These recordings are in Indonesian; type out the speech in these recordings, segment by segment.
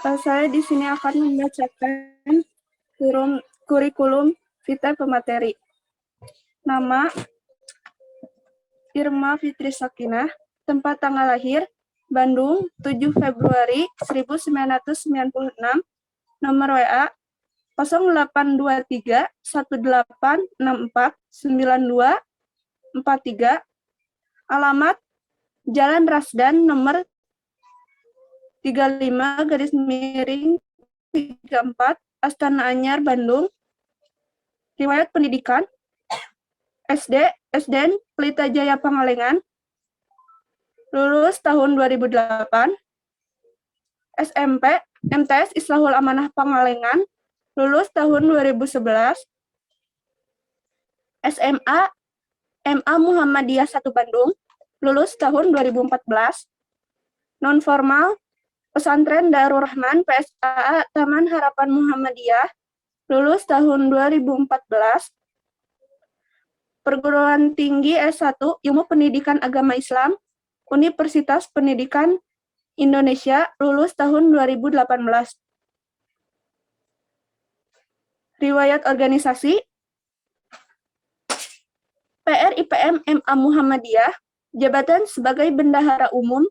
Saya di sini akan membacakan kurikulum vitae pemateri. Nama Irma Fitri Sakinah, tempat tanggal lahir Bandung 7 Februari 1996, nomor WA 0823 1864 9243, alamat Jalan Rasdan nomor 35-34 Astana Anyar, Bandung. Riwayat pendidikan SD, SDN Pelita Jaya Pangalengan, lulus tahun 2008. SMP, MTS Islahul Amanah Pangalengan, lulus tahun 2011. SMA, MA Muhammadiyah 1 Bandung, lulus tahun 2014. Non-formal, Pesantren Darul Rahman PSAA Taman Harapan Muhammadiyah, lulus tahun 2014. Perguruan Tinggi S1 Ilmu Pendidikan Agama Islam, Universitas Pendidikan Indonesia, lulus tahun 2018. Riwayat organisasi, PRIPM MA Muhammadiyah, jabatan sebagai Bendahara Umum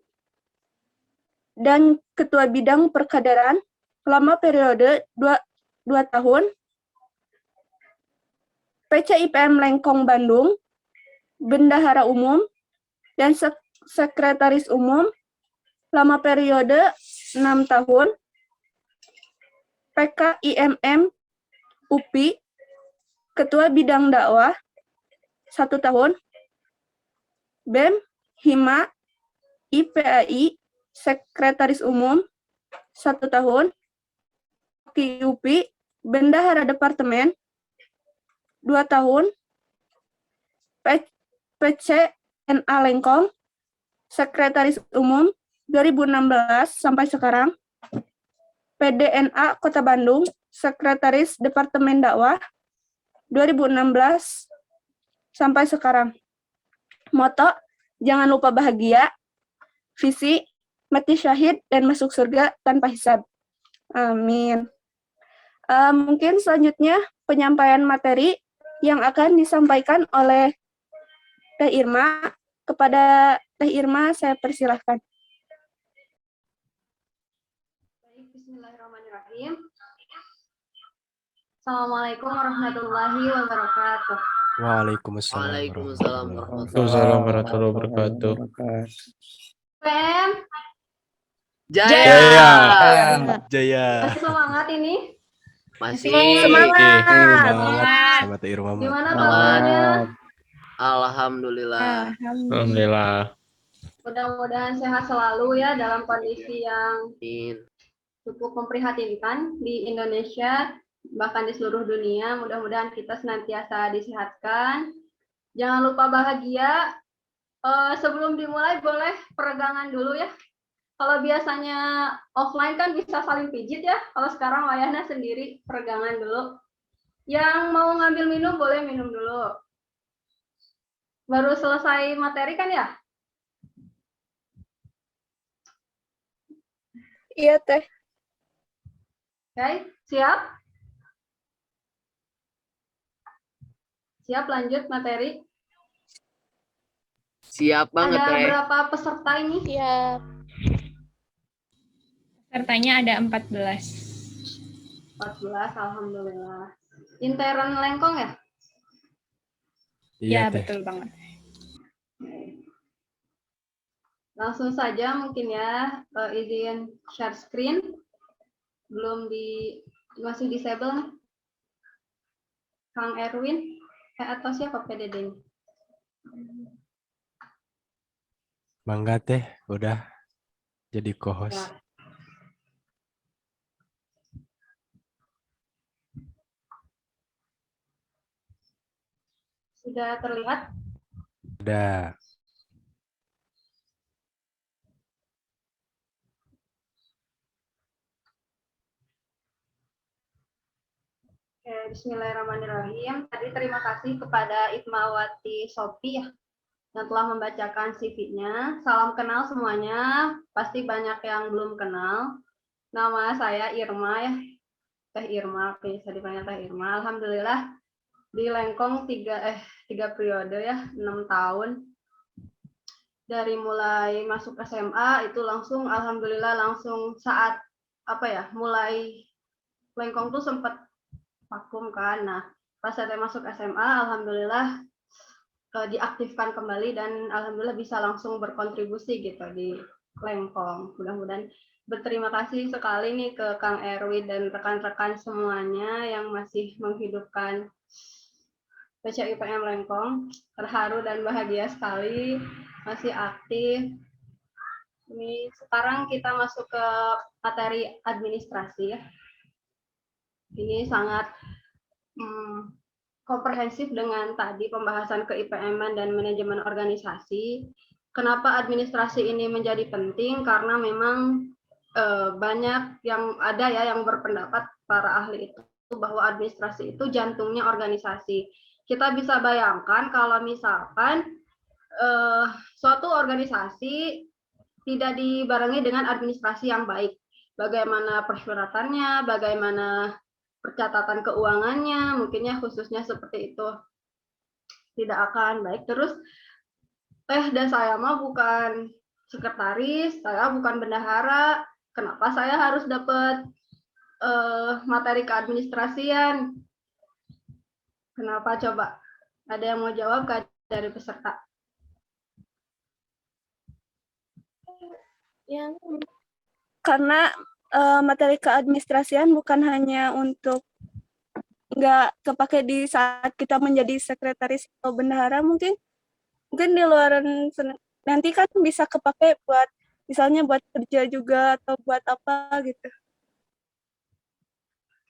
dan Ketua Bidang Perkaderan, selama periode 2 tahun. PCIPM Lengkong Bandung, Bendahara Umum dan Sekretaris Umum, selama periode 6 tahun. PKIMM UPI, Ketua Bidang Dakwah, 1 tahun. BEM Hima IPAI, Sekretaris Umum, 1 tahun. KIUPI, Bendahara Departemen, 2 tahun. PCNA Lengkong, Sekretaris Umum, 2016 sampai sekarang. PDNA Kota Bandung, Sekretaris Departemen Dakwah, 2016 sampai sekarang. Moto, jangan lupa bahagia. Visi, mati syahid dan masuk surga tanpa hisab. Amin. Mungkin selanjutnya penyampaian materi yang akan disampaikan oleh Teh Irma. Kepada Teh Irma, saya persilahkan. Baik, bismillahirrahmanirrahim. Assalamualaikum warahmatullahi wabarakatuh. Waalaikumsalam warahmatullahi wabarakatuh. PM, Jaya. masih semangat ini? Masih Semangat. sama Teh Irma. Gimana kabarnya? Alhamdulillah. Alhamdulillah. Mudah-mudahan sehat selalu ya dalam kondisi yang cukup memprihatinkan di Indonesia, bahkan di seluruh dunia. Mudah-mudahan kita senantiasa disehatkan. Jangan lupa bahagia. Sebelum dimulai boleh peregangan dulu ya. Kalau biasanya offline kan bisa saling pijit ya. Kalau sekarang wayahnya sendiri, peregangan dulu. Yang mau ngambil minum boleh minum dulu. Baru selesai materi kan ya? Iya, Teh. Oke, siap? Siap lanjut materi? Siap banget, Ada Teh. berapa peserta ini? Siap. Pesertanya ada 14. 14, alhamdulillah. Intern Lengkong ya? Ya, Teh. betul banget. Langsung saja mungkin ya, izin share screen. Masih disable nih. Kang Erwin, atau siapa PDD-nya? Bangga Teh, udah jadi co-host. Ya. Sudah terlihat? Udah. Oke, bismillahirrahmanirrahim. Tadi terima kasih kepada Itmawati Sophie ya, yang telah membacakan CV-nya. Salam kenal semuanya, pasti banyak yang belum kenal. Nama saya Irma ya, Teh Irma, bisa dipanggil Teh Irma. Alhamdulillah di Lengkong 3 periode ya, 6 tahun. Dari mulai masuk SMA itu langsung alhamdulillah langsung saat mulai Lengkong tuh sempat vakum kan. Nah, pas saya masuk SMA alhamdulillah diaktifkan kembali dan alhamdulillah bisa langsung berkontribusi gitu di Lengkong. Mudah-mudahan berterima kasih sekali nih ke Kang Erwin dan rekan-rekan semuanya yang masih menghidupkan PCIPM Lengkong. Terharu dan bahagia sekali masih aktif. Ini sekarang kita masuk ke materi administrasi ya. Ini sangat komprehensif dengan tadi pembahasan ke-IPM-an dan manajemen organisasi. Kenapa administrasi ini menjadi penting? Karena memang banyak yang ada ya yang berpendapat para ahli itu bahwa administrasi itu jantungnya organisasi. Kita bisa bayangkan kalau misalkan suatu organisasi tidak dibarengi dengan administrasi yang baik. Bagaimana persyaratannya, bagaimana percatatan keuangannya, mungkinnya khususnya seperti itu tidak akan baik. Terus dan saya mah bukan sekretaris, saya bukan bendahara, kenapa saya harus dapat materi keadministrasian? Kenapa coba? Ada yang mau jawab gak dari peserta? Karena materi keadministrasian bukan hanya untuk nggak kepake di saat kita menjadi sekretaris atau bendahara, mungkin di luaran nanti kan bisa kepake buat misalnya buat kerja juga atau buat apa gitu.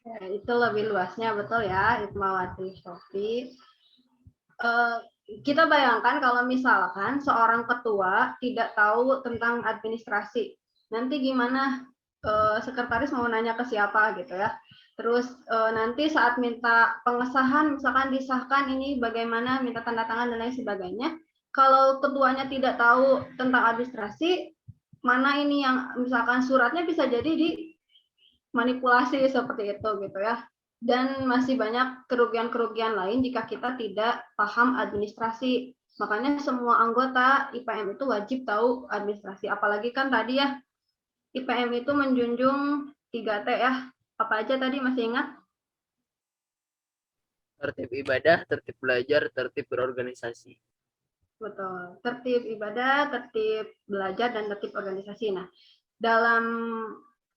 Ya, itu lebih luasnya betul ya, Hikmawati Sofi. Kita bayangkan kalau misalkan seorang ketua tidak tahu tentang administrasi, nanti gimana sekretaris mau nanya ke siapa gitu ya. Terus nanti saat minta pengesahan, misalkan disahkan ini bagaimana, minta tanda tangan dan lain sebagainya. Kalau ketuanya tidak tahu tentang administrasi, mana ini yang misalkan suratnya bisa jadi dimanipulasi seperti itu gitu ya. Dan masih banyak kerugian-kerugian lain jika kita tidak paham administrasi. Makanya semua anggota IPM itu wajib tahu administrasi. Apalagi kan tadi ya, IPM itu menjunjung 3T ya. Apa aja tadi masih ingat? Tertib ibadah, tertib belajar, tertib berorganisasi. Betul. Tertib ibadah, tertib belajar, dan tertib organisasi. Nah, dalam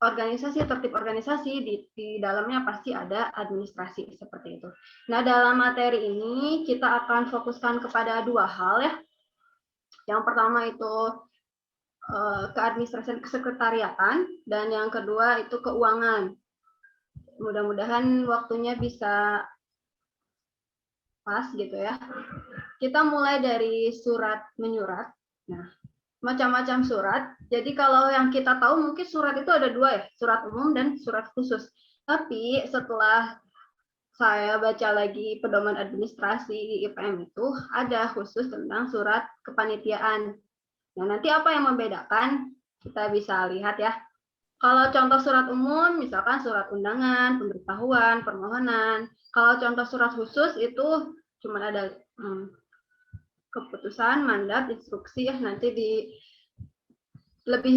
organisasi, tertib organisasi, di dalamnya pasti ada administrasi seperti itu. Nah, dalam materi ini kita akan fokuskan kepada 2 hal ya. Yang pertama itu keadministrasian kesekretariatan, dan yang kedua itu keuangan. Mudah-mudahan waktunya bisa pas gitu ya. Kita mulai dari surat menyurat. Nah, macam-macam surat. Jadi kalau yang kita tahu mungkin surat itu ada 2 ya, surat umum dan surat khusus. Tapi setelah saya baca lagi pedoman administrasi di IPM itu ada khusus tentang surat kepanitiaan. Nah, nanti apa yang membedakan? Kita bisa lihat ya. Kalau contoh surat umum, misalkan surat undangan, pemberitahuan, permohonan. Kalau contoh surat khusus itu cuma ada keputusan, mandat, instruksi ya, nanti lebih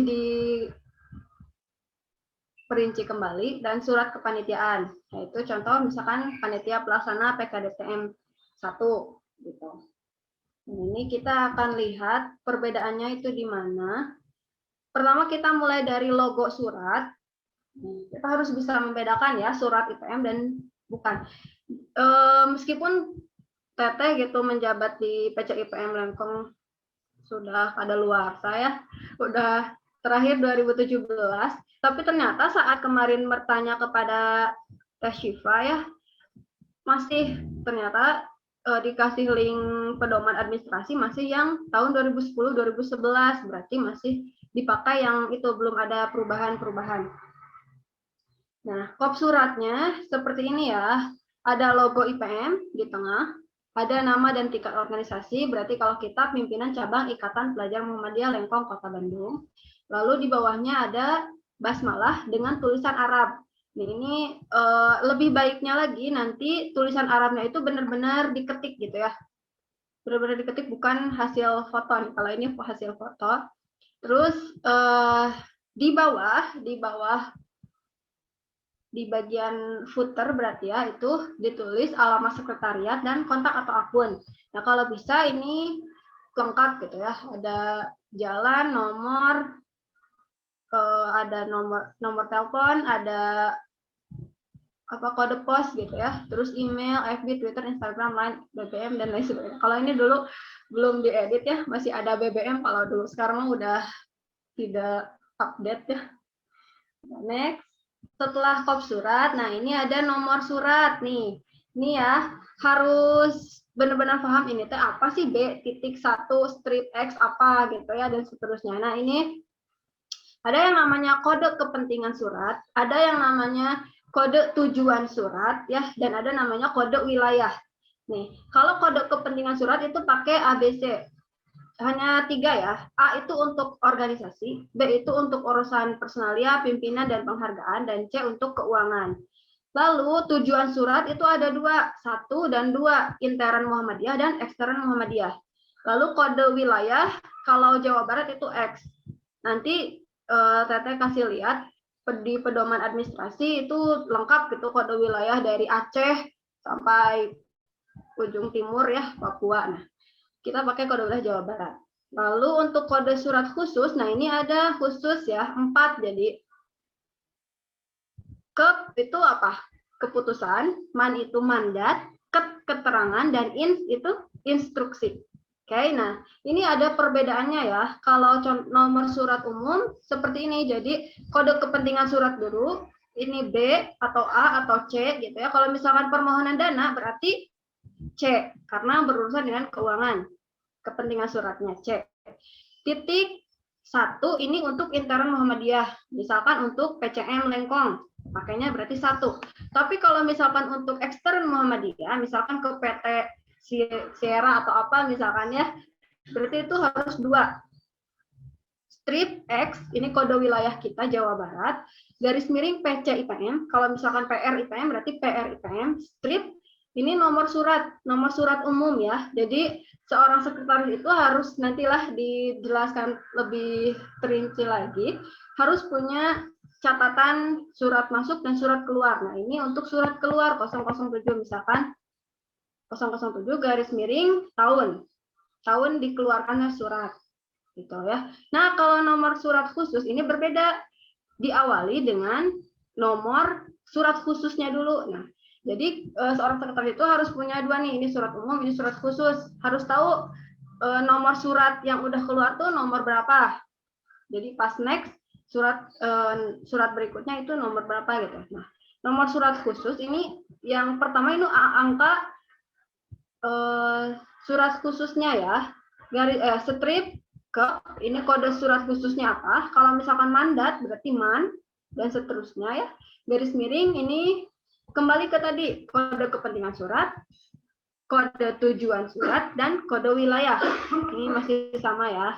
diperinci kembali, dan surat kepanitiaan. Yaitu contoh misalkan panitia pelaksana PKDTM 1 gitu. Ini kita akan lihat perbedaannya itu di mana. Pertama kita mulai dari logo surat. Kita harus bisa membedakan ya surat IPM dan bukan. Meskipun Teteh gitu menjabat di PCIPM Lengkong sudah kadaluarsa ya, udah terakhir 2017. Tapi ternyata saat kemarin bertanya kepada Teh Syifa ya, masih ternyata dikasih link pedoman administrasi masih yang tahun 2010-2011, berarti masih dipakai yang itu, belum ada perubahan-perubahan. Nah, kop suratnya seperti ini ya, ada logo IPM di tengah, ada nama dan tingkat organisasi, berarti kalau kita pimpinan cabang Ikatan Pelajar Muhammadiyah Lengkong Kota Bandung. Lalu di bawahnya ada basmalah dengan tulisan Arab. Nih, ini lebih baiknya lagi nanti tulisan Arabnya itu benar-benar diketik gitu ya. Benar-benar diketik, bukan hasil foto nih. Kalau ini hasil foto. Terus di bawah di bagian footer berarti ya, itu ditulis alamat sekretariat dan kontak atau akun. Nah, kalau bisa ini lengkap gitu ya. Ada jalan, nomor, ada nomor telepon, ada kode pos gitu ya. Terus email, FB, Twitter, Instagram, Line, BBM dan lain sebagainya. Kalau ini dulu belum diedit ya, masih ada BBM kalau dulu. Sekarang udah tidak update ya. Next. Setelah kop surat, nah ini ada nomor surat nih. Ini ya, harus benar-benar paham ini teh apa sih B.1 strip X apa gitu ya, dan seterusnya. Nah, ini ada yang namanya kode kepentingan surat, ada yang namanya kode tujuan surat ya, dan ada namanya kode wilayah. Nih, kalau kode kepentingan surat itu pakai ABC. Hanya 3 ya. A itu untuk organisasi, B itu untuk urusan personalia, pimpinan dan penghargaan, dan C untuk keuangan. Lalu tujuan surat itu ada 2, 1 dan 2, intern Muhammadiyah dan ekstern Muhammadiyah. Lalu kode wilayah, kalau Jawa Barat itu X. Nanti Teteh kasih lihat di pedoman administrasi itu lengkap gitu kode wilayah dari Aceh sampai ujung timur ya, Papua. Nah, kita pakai kode wilayah Jawa Barat. Lalu untuk kode surat khusus, nah ini ada khusus ya, 4. Jadi kep itu apa? Keputusan, man itu mandat, ket keterangan, dan ins itu instruksi. Oke, nah ini ada perbedaannya ya. Kalau nomor surat umum seperti ini, jadi kode kepentingan surat dulu, ini B atau A atau C gitu ya. Kalau misalkan permohonan dana berarti C, karena berurusan dengan keuangan. Kepentingan suratnya C. Titik 1 ini untuk intern Muhammadiyah. Misalkan untuk PCM Lengkong, pakainya berarti 1. Tapi kalau misalkan untuk ekstern Muhammadiyah, misalkan ke PT Sierra atau apa misalkan ya, berarti itu harus 2. Strip X, ini kode wilayah kita Jawa Barat, garis miring PC IPM, kalau misalkan PR IPM berarti PR IPM, strip ini nomor surat umum ya. Jadi seorang sekretaris itu harus nantilah dijelaskan lebih perinci lagi, harus punya catatan surat masuk dan surat keluar. Nah, ini untuk surat keluar 007 misalkan 007 garis miring tahun dikeluarkannya surat gitu ya. Nah, kalau nomor surat khusus ini berbeda, diawali dengan nomor surat khususnya dulu. Nah, jadi seorang sekretaris itu harus punya 2 nih, ini surat umum, ini surat khusus. Harus tahu nomor surat yang udah keluar tuh nomor berapa. Jadi pas next surat berikutnya itu nomor berapa gitu. Nah, nomor surat khusus ini yang pertama ini angka surat khususnya ya. Strip ke ini kode surat khususnya apa? Kalau misalkan mandat berarti man dan seterusnya ya. Garis miring ini kembali ke tadi, kode kepentingan surat, kode tujuan surat, dan kode wilayah. Ini masih sama ya.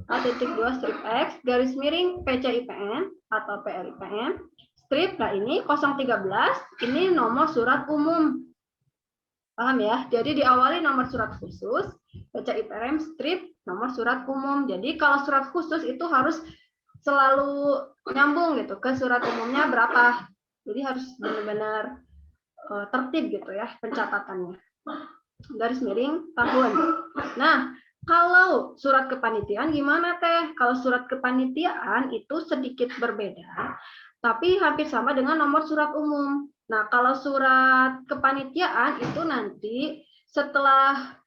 A.2 strip X, garis miring PC IPM atau PR IPM, strip, nah ini 013, ini nomor surat umum. Paham ya? Jadi diawali nomor surat khusus, PC IPM, strip, nomor surat umum. Jadi kalau surat khusus itu harus selalu nyambung gitu ke surat umumnya berapa. Jadi harus benar-benar tertib gitu ya pencatatannya. Garis miring tahun. Nah, kalau surat kepanitiaan gimana teh? Kalau surat kepanitiaan itu sedikit berbeda, tapi hampir sama dengan nomor surat umum. Nah, kalau surat kepanitiaan itu nanti setelah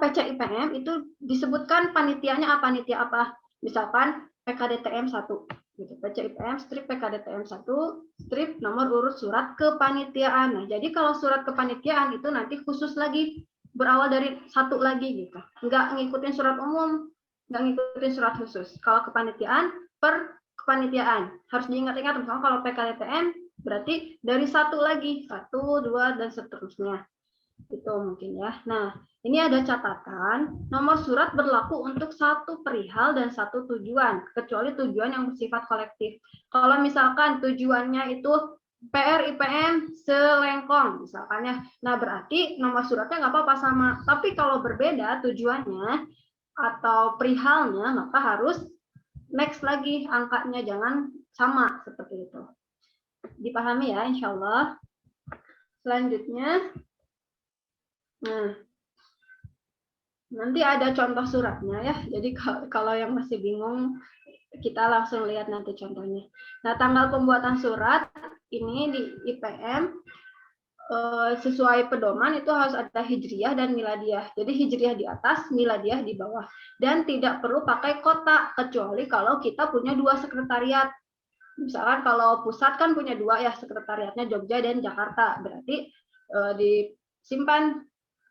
PC IPM itu disebutkan panitianya apa, panitia apa. Misalkan PKDTM 1. Gitu. PC IPM strip PKDTM 1 strip nomor urut surat kepanitiaan. Nah, jadi kalau surat kepanitiaan itu nanti khusus lagi, berawal dari 1 lagi gitu. Nggak ngikutin surat umum, nggak ngikutin surat khusus. Kalau kepanitiaan per kepanitiaan. Harus diingat-ingat, misalnya kalau PKDTM berarti dari 1 lagi, 1, 2 dan seterusnya. Itu mungkin ya. Nah, ini ada catatan, nomor surat berlaku untuk satu perihal dan satu tujuan, kecuali tujuan yang bersifat kolektif. Kalau misalkan tujuannya itu PR IPM selengkong, misalkan ya. Nah, berarti nomor suratnya nggak apa-apa sama. Tapi kalau berbeda tujuannya atau perihalnya, maka harus next lagi angkanya, jangan sama seperti itu. Dipahami ya, insya Allah. Selanjutnya, nah, nanti ada contoh suratnya ya. Jadi kalau yang masih bingung, kita langsung lihat nanti contohnya. Nah, tanggal pembuatan surat ini di IPM sesuai pedoman itu harus ada hijriyah dan miladiyah. Jadi hijriyah di atas, miladiyah di bawah. Dan tidak perlu pakai kota, kecuali kalau kita punya 2 sekretariat. Misalkan kalau pusat kan punya 2 ya, sekretariatnya Jogja dan Jakarta. Berarti disimpan,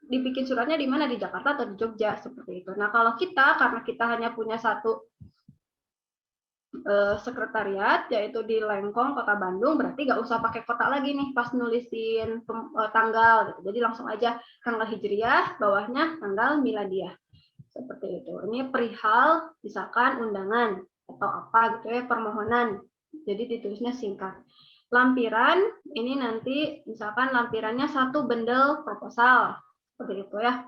dibikin suratnya di mana, di Jakarta atau di Jogja, seperti itu. Nah, kalau kita, karena kita hanya punya 1 sekretariat, yaitu di Lengkong, Kota Bandung, berarti nggak usah pakai kota lagi nih pas nulisin tanggal gitu. Jadi langsung aja tanggal hijriyah, bawahnya tanggal miladiyah. Seperti itu. Ini perihal misalkan undangan atau apa gitu ya, permohonan. Jadi ditulisnya singkat. Lampiran ini nanti misalkan lampirannya 1 bendel proposal, seperti itu ya.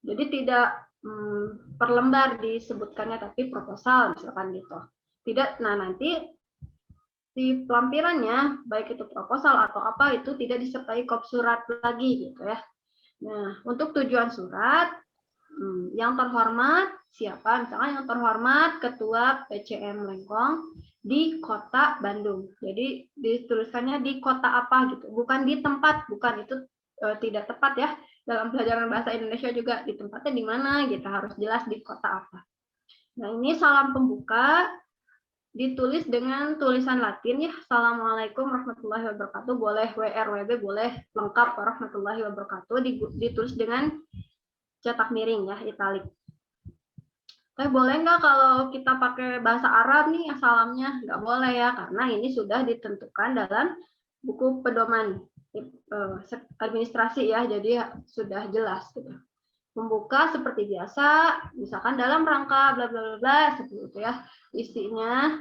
Jadi tidak per lembar disebutkannya, tapi proposal misalkan gitu. Tidak, nah nanti di lampirannya baik itu proposal atau apa itu tidak disertai kop surat lagi gitu ya. Nah, untuk tujuan surat yang terhormat siapa? Misalkan yang terhormat Ketua PCM Lengkong di Kota Bandung. Jadi dituliskannya di kota apa gitu, bukan di tempat, bukan itu tidak tepat ya. Dalam pelajaran bahasa Indonesia juga di tempatnya di mana gitu, harus jelas di kota apa. Nah, ini salam pembuka ditulis dengan tulisan Latin ya. Assalamualaikum warahmatullahi wabarakatuh, boleh WRWB, boleh lengkap warahmatullahi wabarakatuh, ditulis dengan cetak miring ya, italik. Tapi boleh nggak kalau kita pakai bahasa Arab nih salamnya? Nggak boleh ya, karena ini sudah ditentukan dalam buku pedoman administrasi ya, jadi sudah jelas gitu. Membuka seperti biasa, misalkan dalam rangka bla bla bla seperti itu ya. Isinya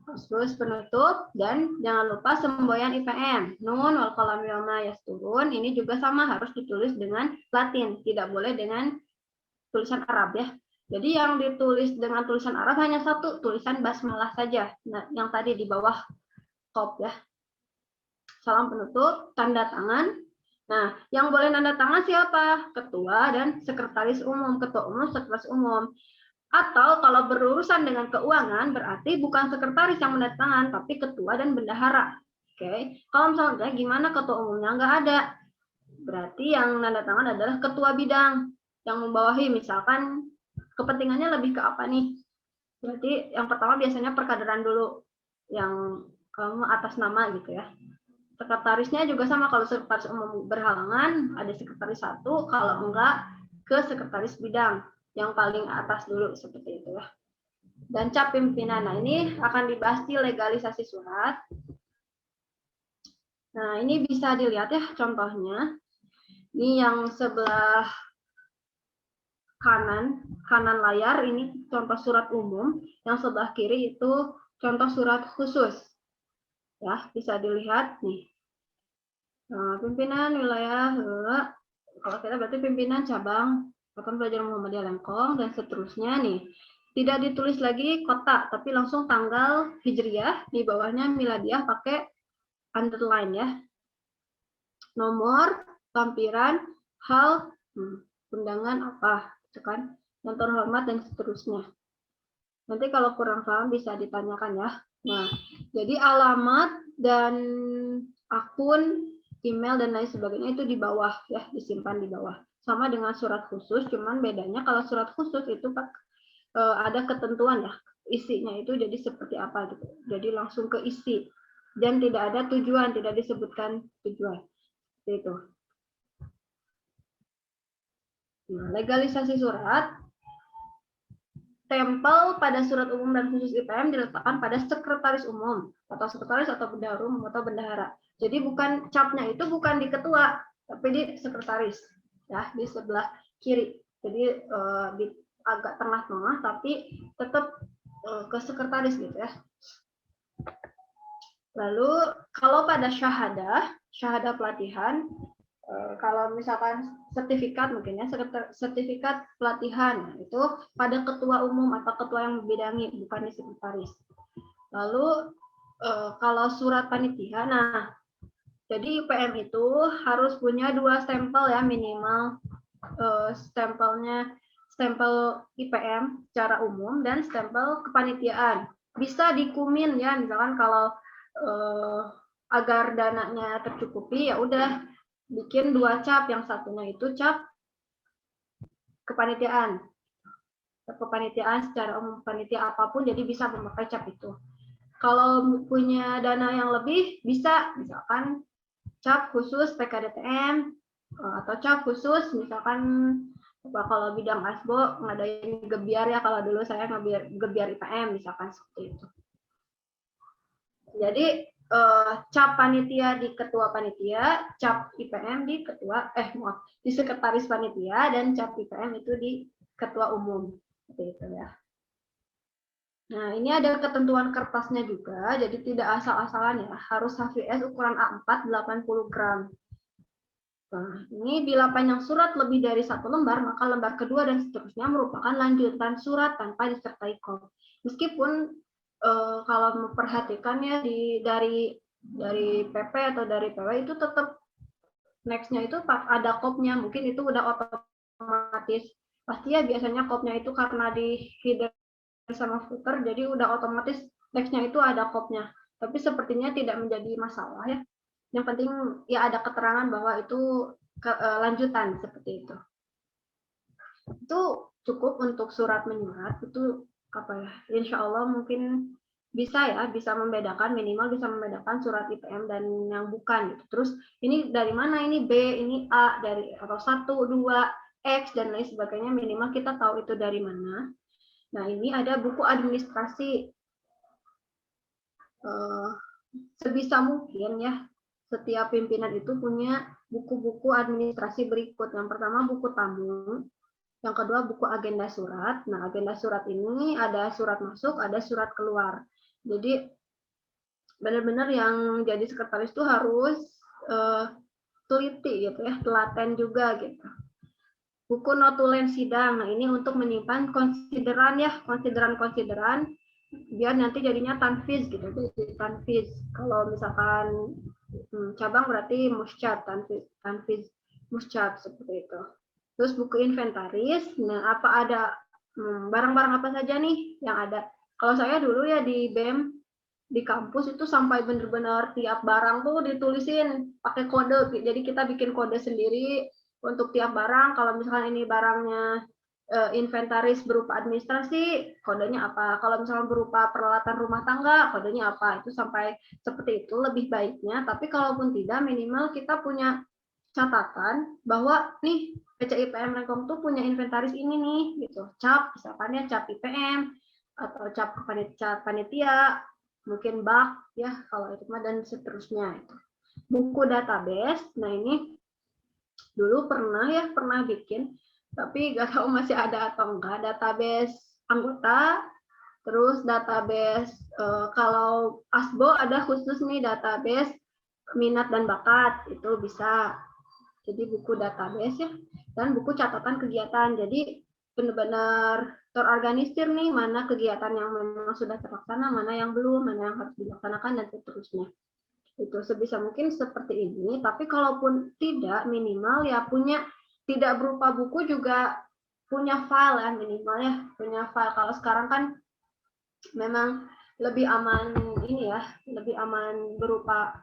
terus penutup, dan jangan lupa semboyan IPM. Nun wal qalam wa yasturun, ini juga sama, harus ditulis dengan Latin, tidak boleh dengan tulisan Arab ya. Jadi yang ditulis dengan tulisan Arab hanya 1, tulisan basmalah saja. Nah, yang tadi di bawah kop ya. Salam penutup, tanda tangan. Nah, yang boleh tanda tangan siapa? Ketua dan sekretaris umum, ketua umum, sekretaris umum. Atau kalau berurusan dengan keuangan, berarti bukan sekretaris yang menandatangan, tapi ketua dan bendahara. Oke. Kalau misalnya gimana ketua umumnya nggak ada, berarti yang nanda tangan adalah ketua bidang yang membawahi, misalkan kepentingannya lebih ke apa nih? Berarti yang pertama biasanya perkaderan dulu, yang kamu atas nama gitu ya. Sekretarisnya juga sama, kalau sekretaris umum berhalangan ada sekretaris 1, kalau enggak ke sekretaris bidang yang paling atas dulu, seperti itu ya. Dan cap pimpinan, nah ini akan dibahas di legalisasi surat. Nah ini bisa dilihat ya contohnya. Ini yang sebelah kanan layar ini contoh surat umum, yang sebelah kiri itu contoh surat khusus. Ya, bisa dilihat nih. Nah, pimpinan wilayah, kalau kita berarti pimpinan cabang Satuan Pelajaran Muhammadiyah Lengkong dan seterusnya nih. Tidak ditulis lagi kota, tapi langsung tanggal hijriyah, di bawahnya miladiyah pakai underline ya. Nomor, lampiran, hal, undangan apa, gitu kan, yang terhormat dan seterusnya. Nanti kalau kurang paham bisa ditanyakan ya. Nah, jadi alamat dan akun, email dan lain sebagainya itu di bawah ya, disimpan di bawah. Sama dengan surat khusus, cuman bedanya kalau surat khusus itu ada ketentuan ya, isinya itu jadi seperti apa gitu. Jadi langsung ke isi dan tidak ada tujuan, tidak disebutkan tujuan. Itu. Nah, legalisasi surat, tempel pada surat umum dan khusus IPM diletakkan pada sekretaris umum atau sekretaris atau bendahara umum atau bendahara. Jadi bukan capnya itu bukan di ketua, tapi di sekretaris. ya di sebelah kiri. Jadi di agak tengah-tengah tapi tetap ke sekretaris gitu ya. Lalu kalau pada syahadah pelatihan, kalau misalkan sertifikat mungkin ya, sertifikat pelatihan itu pada ketua umum atau ketua yang membidangi, bukan di sekretaris. Lalu kalau surat panitia, nah jadi IPM itu harus punya 2 stempel ya minimal, stempel IPM secara umum dan stempel kepanitiaan. Bisa dikumin ya, misalkan kalau agar dananya tercukupi ya udah bikin 2 cap, yang satunya itu cap kepanitiaan secara umum, panitia apapun jadi bisa memakai cap itu. Kalau punya dana yang lebih bisa misalkan cap khusus PKDTM atau cap khusus misalkan kalau bidang ASBO ngadain gebiar ya, kalau dulu saya gebiar IPM misalkan seperti itu. Jadi cap panitia di ketua panitia, cap IPM di di sekretaris panitia, dan cap IPM itu di ketua umum. Seperti itu ya. Nah, ini ada ketentuan kertasnya juga, jadi tidak asal-asalan ya, harus HVS ukuran A4 80 gram. Nah, ini bila panjang surat lebih dari 1 lembar, maka lembar kedua dan seterusnya merupakan lanjutan surat tanpa disertai kop. Meskipun kalau memperhatikan ya dari PP atau dari PW itu tetap next-nya itu ada kopnya, mungkin itu udah otomatis. Pasti ya biasanya kopnya itu karena di header sama footer, jadi udah otomatis next-nya itu ada kopnya. Tapi sepertinya tidak menjadi masalah ya. Yang penting ya ada keterangan bahwa itu lanjutan seperti itu. Itu cukup untuk surat menyurat, itu apa ya, insya Allah mungkin bisa ya, bisa membedakan, minimal bisa membedakan surat IPM dan yang bukan gitu. Terus ini dari mana, ini B, ini A, dari atau 1, 2, X dan lain sebagainya, minimal kita tahu itu dari mana. Nah, ini ada buku administrasi. Sebisa mungkin ya, setiap pimpinan itu punya buku-buku administrasi berikut. Yang pertama buku tamu, yang kedua buku agenda surat. Nah, agenda surat ini ada surat masuk, ada surat keluar. Jadi benar-benar yang jadi sekretaris itu harus teliti gitu ya, telaten juga gitu. Buku notulen sidang. Nah, ini untuk menyimpan konsideran ya, konsideran biar nanti jadinya tanfiz gitu. Jadi tanfiz. Kalau misalkan cabang berarti muscat, tanfiz muscat seperti itu. Terus buku inventaris, nah apa ada barang-barang apa saja nih yang ada. Kalau saya dulu ya di BEM, di kampus itu sampai benar-benar tiap barang tuh ditulisin pakai kode. Jadi kita bikin kode sendiri untuk tiap barang. Kalau misalkan ini barangnya inventaris berupa administrasi, kodenya apa. Kalau misalkan berupa peralatan rumah tangga, kodenya apa. Itu sampai seperti itu lebih baiknya. Tapi kalaupun tidak, minimal kita punya catatan bahwa nih PCIPM Lengkong tuh punya inventaris ini nih gitu, cap misalkan ya, cap IPM atau cap panitia, mungkin bak ya kalau itu mah, dan seterusnya itu. Buku database, nah ini dulu pernah bikin, tapi gak tahu masih ada atau enggak, database anggota, terus database kalau ASBO ada khusus nih database minat dan bakat, itu bisa. Jadi buku database ya, dan buku catatan kegiatan. Jadi benar-benar terorganisir nih, mana kegiatan yang memang sudah terlaksana, mana yang belum, mana yang harus dilaksanakan, dan seterusnya. Itu sebisa mungkin seperti ini. Tapi kalaupun tidak, minimal ya punya, tidak berupa buku juga punya file ya, minimal ya, punya file. Kalau sekarang kan memang lebih aman ini ya, lebih aman berupa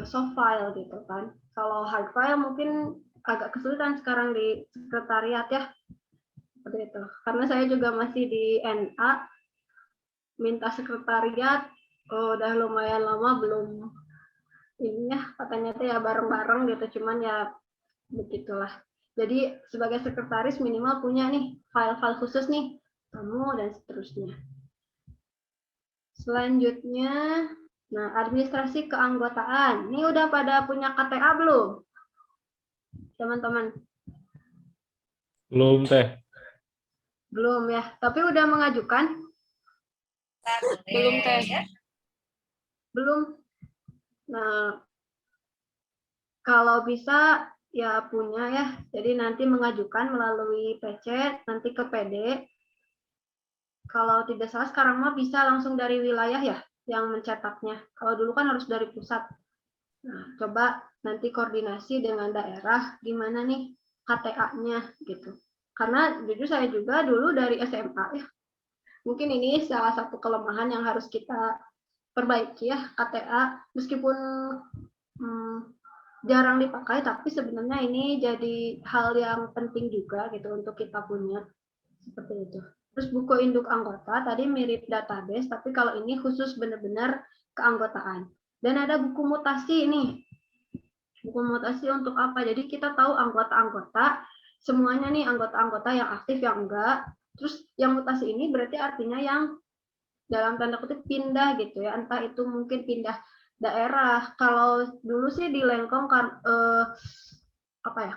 soft file gitu kan. Kalau hard file mungkin agak kesulitan sekarang di sekretariat ya, seperti itu. Karena saya juga masih di NA, minta sekretariat, udah lumayan lama belum ini ya, katanya tuh ya bareng-bareng gitu, cuman ya begitulah. Jadi sebagai sekretaris minimal punya nih file-file khusus nih, tamu dan seterusnya. Selanjutnya, nah, administrasi keanggotaan. Ini udah pada punya KTA belum? Teman-teman. Belum teh. Belum ya, tapi udah mengajukan? Belum teh. Belum. Nah, kalau bisa ya punya ya. Jadi nanti mengajukan melalui PC, nanti ke PD. Kalau tidak salah sekarang mah bisa langsung dari wilayah ya yang mencetaknya. Kalau dulu kan harus dari pusat. Nah, coba nanti koordinasi dengan daerah gimana nih KTA-nya gitu. Karena jujur saya juga dulu dari SMA ya. Mungkin ini salah satu kelemahan yang harus kita perbaiki ya KTA. Meskipun jarang dipakai, tapi sebenarnya ini jadi hal yang penting juga gitu untuk kita punya seperti itu. Terus buku induk anggota tadi mirip database, tapi kalau ini khusus benar-benar keanggotaan. Dan ada buku mutasi ini. Buku mutasi untuk apa? Jadi kita tahu anggota-anggota, semuanya nih anggota-anggota yang aktif yang enggak. Terus yang mutasi ini berarti artinya yang dalam tanda kutip pindah gitu ya. Entah itu mungkin pindah daerah. Kalau dulu sih di Lengkong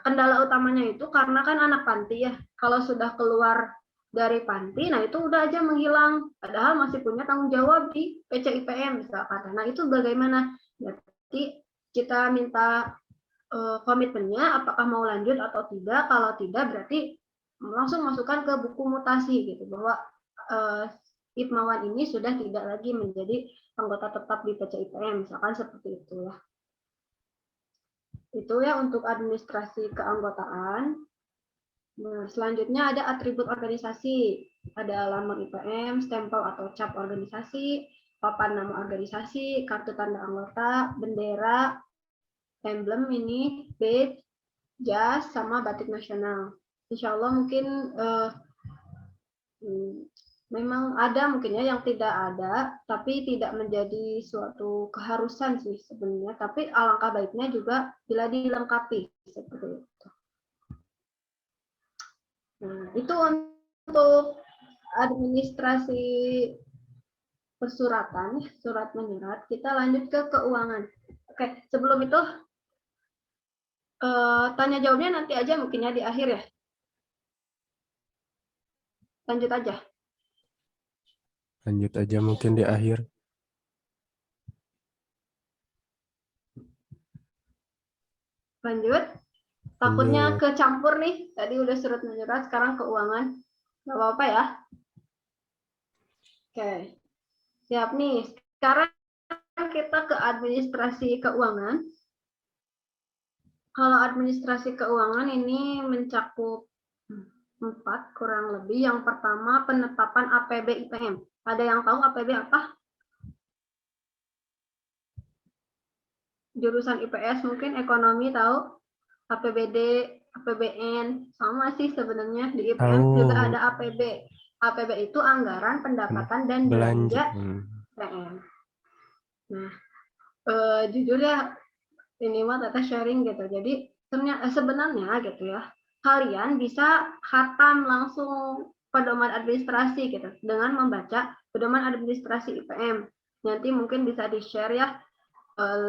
kendala utamanya itu karena kan anak panti ya. Kalau sudah keluar dari panti, nah itu udah aja menghilang. Padahal masih punya tanggung jawab di PCIPM misalkan. Nah itu bagaimana? Jadi kita minta komitmennya, apakah mau lanjut atau tidak. Kalau tidak berarti langsung masukkan ke buku mutasi gitu bahwa Hipmawan ini sudah tidak lagi menjadi anggota tetap di PCIPM, misalkan seperti itu ya. Itu ya untuk administrasi keanggotaan. Nah, selanjutnya ada atribut organisasi. Ada alamat IPM, stempel atau cap organisasi, papan nama organisasi, kartu tanda anggota, bendera, emblem ini, badge, jas, sama batik nasional. Insya Allah mungkin memang ada mungkin ya yang tidak ada, tapi tidak menjadi suatu keharusan sih sebenarnya. Tapi alangkah baiknya juga bila dilengkapi seperti itu. Nah, itu untuk administrasi persuratan, surat menyurat. Kita lanjut ke keuangan. Oke, sebelum itu tanya jawabnya nanti aja mungkin ya di akhir ya. Lanjut aja. Lanjut aja mungkin di akhir. Lanjut. Takutnya Lanjut. kecampur nih. Tadi udah surat menyurat, sekarang keuangan. Gak apa-apa ya. Oke. Siap nih. Sekarang kita ke administrasi keuangan. Kalau administrasi keuangan ini mencakup 4 kurang lebih. Yang pertama penetapan APB IPM. Ada yang tahu APB apa? Jurusan IPS mungkin ekonomi tahu. APBD, APBN, sama sih sebenarnya di IPM juga ada APB. APB itu anggaran, pendapatan, dan belanja IPM. Nah, jujur ya, ini mah Tata sharing gitu. Jadi sebenarnya gitu ya, kalian bisa khatam langsung pedoman administrasi gitu dengan membaca pedoman administrasi IPM. Nanti mungkin bisa di-share ya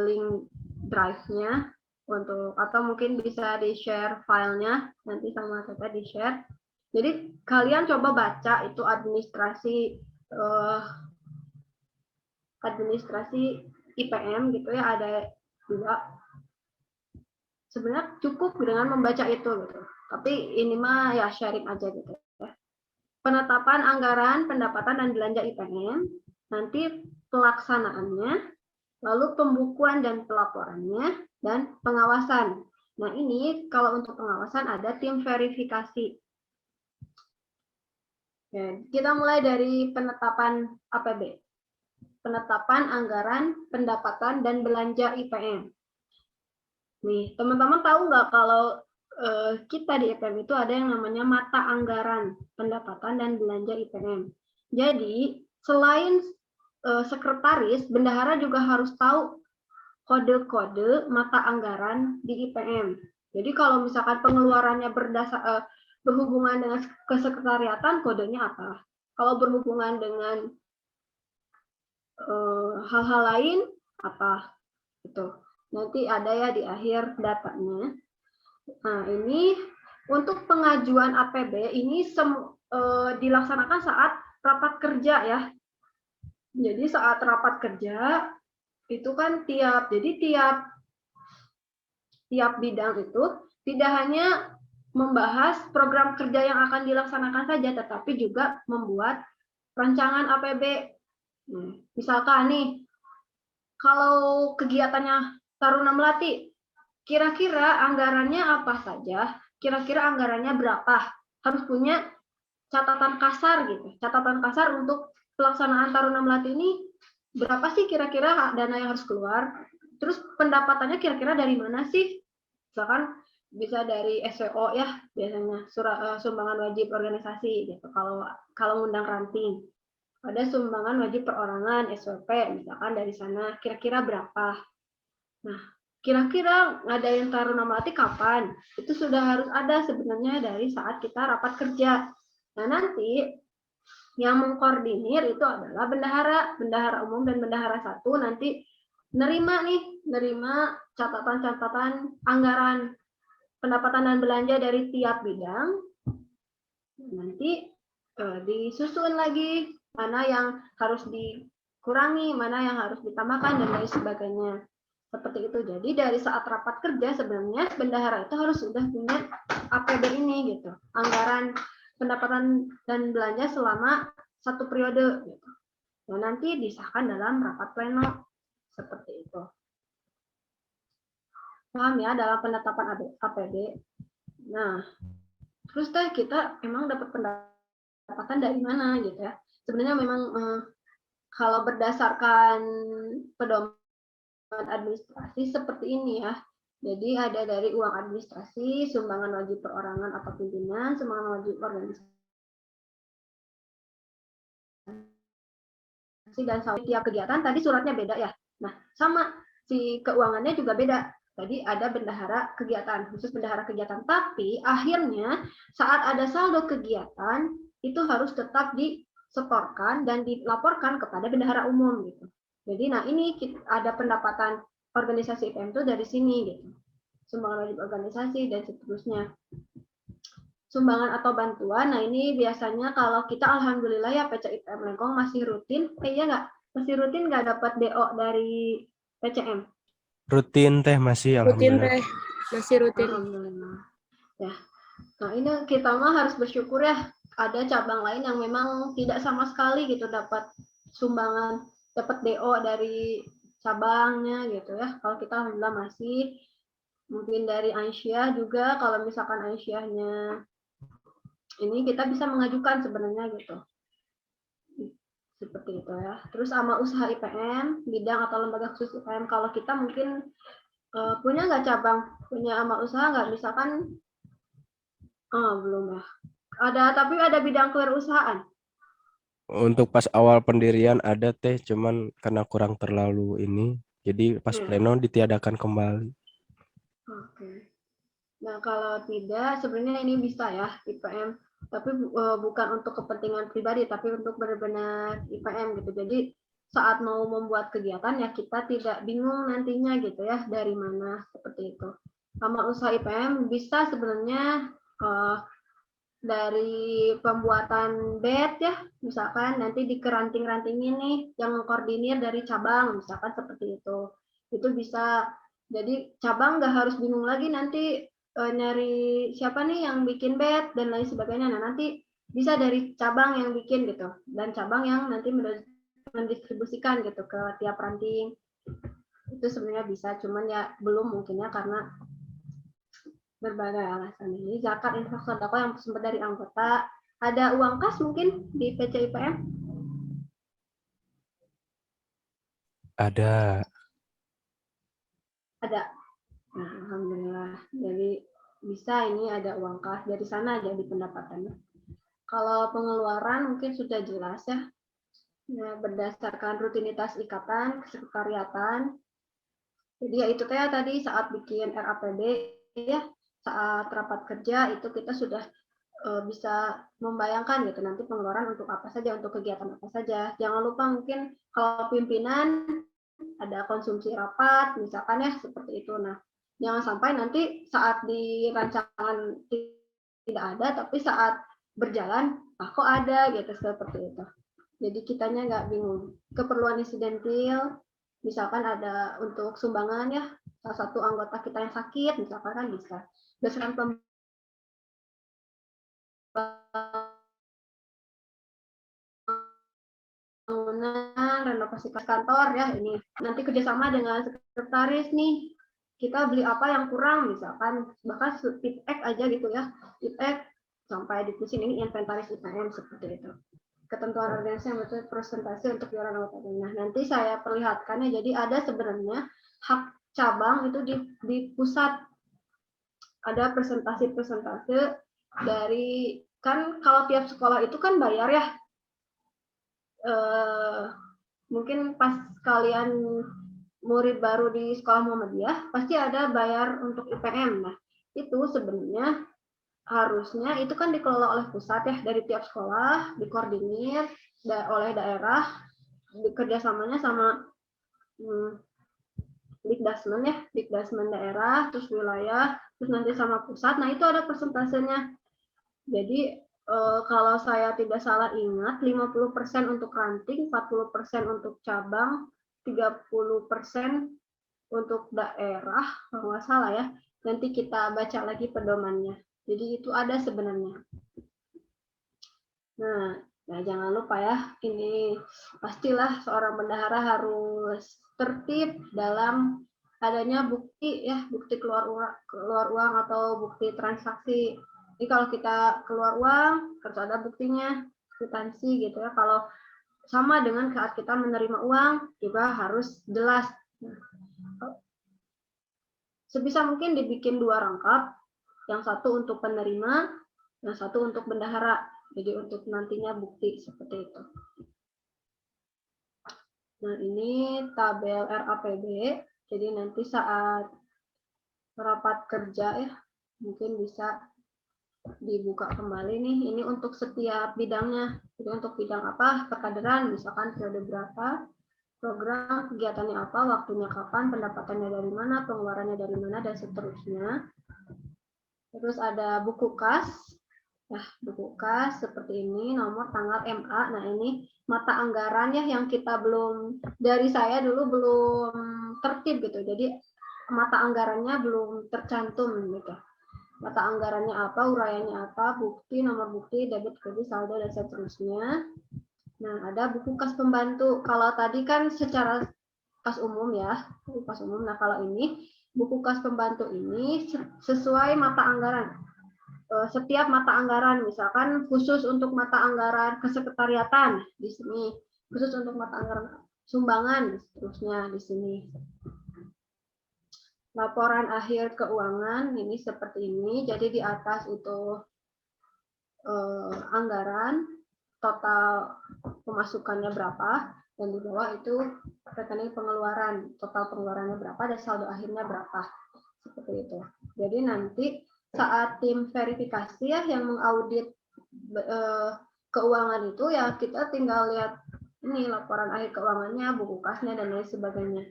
link drive-nya untuk, atau mungkin bisa di-share filenya nanti sama kita di-share. Jadi kalian coba baca itu administrasi IPM gitu ya, ada juga. Sebenarnya cukup dengan membaca itu gitu. Tapi ini mah ya sharing aja gitu ya. Penetapan anggaran, pendapatan dan belanja IPM, nanti pelaksanaannya, lalu pembukuan dan pelaporannya, dan pengawasan. Nah ini kalau untuk pengawasan ada tim verifikasi. Oke, kita mulai dari penetapan APB. Penetapan anggaran, pendapatan, dan belanja IPM. Nih, teman-teman tahu nggak kalau kita di IPM itu ada yang namanya mata anggaran, pendapatan, dan belanja IPM. Jadi, selain sekretaris, bendahara juga harus tahu kode-kode mata anggaran di IPM. Jadi kalau misalkan pengeluarannya berhubungan dengan kesekretariatan, kodenya apa? Kalau berhubungan dengan hal-hal lain, apa? Itu nanti ada ya di akhir datanya. Nah ini Untuk pengajuan APB ini dilaksanakan saat rapat kerja ya. Jadi saat rapat kerja itu kan tiap bidang itu tidak hanya membahas program kerja yang akan dilaksanakan saja, tetapi juga membuat rancangan APB. Misalkan nih, kalau kegiatannya Taruna Melati, kira-kira anggarannya apa saja? Kira-kira anggarannya berapa? Harus punya catatan kasar gitu. Catatan kasar untuk pelaksanaan Taruna Melati ini berapa sih kira-kira dana yang harus keluar? Terus pendapatannya kira-kira dari mana sih? Misalkan bisa dari SWO ya, biasanya sumbangan wajib organisasi gitu. Kalau ngundang ranting, ada sumbangan wajib perorangan SWP, misalkan dari sana kira-kira berapa. Nah, kira-kira ngadain Taruna Melati kapan? Itu sudah harus ada sebenarnya dari saat kita rapat kerja. Nah, nanti yang mengkoordinir itu adalah bendahara umum dan bendahara satu nanti nerima catatan-catatan anggaran pendapatan dan belanja dari tiap bidang. Nanti disusun lagi mana yang harus dikurangi, mana yang harus ditambahkan dan lain sebagainya. Seperti itu. Jadi dari saat rapat kerja sebenarnya bendahara itu harus sudah punya APB ini gitu. Anggaran pendapatan dan belanja selama satu periode gitu. Nah, nanti disahkan dalam rapat pleno seperti itu. Paham ya dalam penetapan APB. Nah, terus kita emang dapat pendapatan dari mana gitu ya. Sebenarnya memang kalau berdasarkan pedoman administrasi seperti ini ya. Jadi ada dari uang administrasi, sumbangan wajib perorangan atau pimpinan, sumbangan wajib organisasi dan tiap kegiatan tadi suratnya beda ya. Nah, sama si keuangannya juga beda. Tadi ada bendahara kegiatan, khusus bendahara kegiatan. Tapi akhirnya saat ada saldo kegiatan itu harus tetap disetorkan dan dilaporkan kepada bendahara umum gitu. Jadi nah ini ada pendapatan organisasi IPM itu dari sini gitu. Sumbangan wajib organisasi dan seterusnya. Sumbangan atau bantuan, nah ini biasanya kalau kita alhamdulillah ya PC IPM Lengkong masih rutin, iya nggak? Masih rutin nggak dapat DO dari PCM? Rutin teh masih Rutin alhamdulillah. teh, masih rutin. Alhamdulillah. Ya. Nah, ini kita mah harus bersyukur ya. Ada cabang lain yang memang tidak sama sekali gitu dapat sumbangan, dapat DO dari cabangnya gitu ya. Kalau kita alhamdulillah masih, mungkin dari Aisyah juga, kalau misalkan Aisyahnya ini kita bisa mengajukan sebenarnya gitu. Seperti itu ya. Terus sama usaha IPM, bidang atau lembaga khusus IPM, kalau kita mungkin punya nggak cabang, punya sama usaha nggak, misalkan belum ya. Tapi ada bidang kewirausahaan. Untuk pas awal pendirian ada teh, cuman karena kurang terlalu ini, jadi pas pleno ditiadakan kembali. Oke. Nah, kalau tidak, sebenarnya ini bisa ya, IPM. Tapi bukan untuk kepentingan pribadi, tapi untuk benar-benar IPM gitu. Jadi, saat mau membuat kegiatan, ya kita tidak bingung nantinya gitu ya, dari mana, seperti itu. Sama usaha IPM bisa sebenarnya dari pembuatan bed ya, misalkan nanti dikeranting-rantingin nih, yang mengkoordinir dari cabang, misalkan seperti itu. Itu bisa, jadi cabang nggak harus bingung lagi nanti nyari siapa nih yang bikin bed dan lain sebagainya. Nah, nanti bisa dari cabang yang bikin gitu, dan cabang yang nanti mendistribusikan gitu ke tiap ranting. Itu sebenarnya bisa, cuman ya belum mungkinnya karena berbagai alasan. Ini zakat, infak, sedekah yang sumber dari anggota. Ada uang kas mungkin di PC IPM? Ada. Ada. Nah, alhamdulillah. Jadi bisa ini ada uang kas dari sana aja di pendapatannya. Kalau pengeluaran mungkin sudah jelas ya. Nah, berdasarkan rutinitas ikatan, kesekretariatan. Jadi ya itu tadi saat bikin RAPB ya, saat rapat kerja itu kita sudah bisa membayangkan gitu nanti pengeluaran untuk apa saja, untuk kegiatan apa saja. Jangan lupa mungkin kalau pimpinan ada konsumsi rapat misalkan ya seperti itu. Nah, jangan sampai nanti saat di rancangan tidak ada, tapi saat berjalan, kok ada gitu seperti itu. Jadi kitanya nggak bingung. Keperluan insidentil, misalkan ada untuk sumbangan ya, salah satu anggota kita yang sakit, misalkan kan bisa. Berdasarkan pembangunan, renovasi kantor ya ini. Nanti kerjasama dengan sekretaris nih, kita beli apa yang kurang misalkan, bahkan feedback aja gitu ya, feedback sampai di sini ini inventaris IPM seperti itu. Ketentuan organisasi yang betul presentasi untuk iuran anggota. Nah, nanti saya perlihatkan ya. Jadi ada sebenarnya hak cabang itu di pusat, ada presentasi dari, kan kalau tiap sekolah itu kan bayar ya. Mungkin pas kalian murid baru di sekolah Muhammadiyah pasti ada bayar untuk IPM. Nah, itu sebenarnya harusnya itu kan dikelola oleh pusat ya, dari tiap sekolah dikoordinir oleh daerah, kerjasamanya sama Dikdasmen ya, Dikdasmen daerah, terus wilayah, terus nanti sama pusat. Nah, itu ada persentasenya. Jadi kalau saya tidak salah ingat, 50% untuk ranting, 40% untuk cabang, 30% untuk daerah, kalau nggak salah ya. Nanti kita baca lagi pedomannya. Jadi itu ada sebenarnya. Nah, jangan lupa ya, ini pastilah seorang bendahara harus tertib dalam adanya bukti ya, bukti keluar uang atau bukti transaksi. Jadi kalau kita keluar uang harus ada buktinya, kwitansi gitu ya. Kalau sama dengan saat kita menerima uang juga harus jelas. Sebisa mungkin dibikin 2 rangkap, yang satu untuk penerima, yang satu untuk bendahara. Jadi untuk nantinya bukti seperti itu. Nah, ini tabel RAPB. Jadi nanti saat rapat kerja ya, mungkin bisa dibuka kembali nih. Ini untuk setiap bidangnya. Jadi untuk bidang apa, perkaderan, misalkan periode berapa, program kegiatannya apa, waktunya kapan, pendapatannya dari mana, pengeluarannya dari mana, dan seterusnya. Terus ada buku kas. Nah, buku kas seperti ini, nomor, tanggal, MA. Nah, ini mata anggaran ya yang kita belum, dari saya dulu belum tertib gitu. Jadi mata anggarannya belum tercantum gitu. Mata anggarannya apa, uraiannya apa, bukti, nomor bukti, debit, kredit, saldo, dan seterusnya. Nah, ada buku kas pembantu. Kalau tadi kan secara kas umum ya, buku kas umum. Nah, kalau ini buku kas pembantu ini sesuai mata anggaran. Setiap mata anggaran, misalkan khusus untuk mata anggaran kesekretariatan di sini, khusus untuk mata anggaran sumbangan, seterusnya di sini. Laporan akhir keuangan ini seperti ini. Jadi di atas itu anggaran, total pemasukannya berapa, dan di bawah itu rekening pengeluaran, total pengeluarannya berapa, dan saldo akhirnya berapa. Seperti itu. Jadi nanti saat tim verifikasi ya yang mengaudit keuangan itu ya kita tinggal lihat ini laporan akhir keuangannya, buku kasnya, dan lain sebagainya.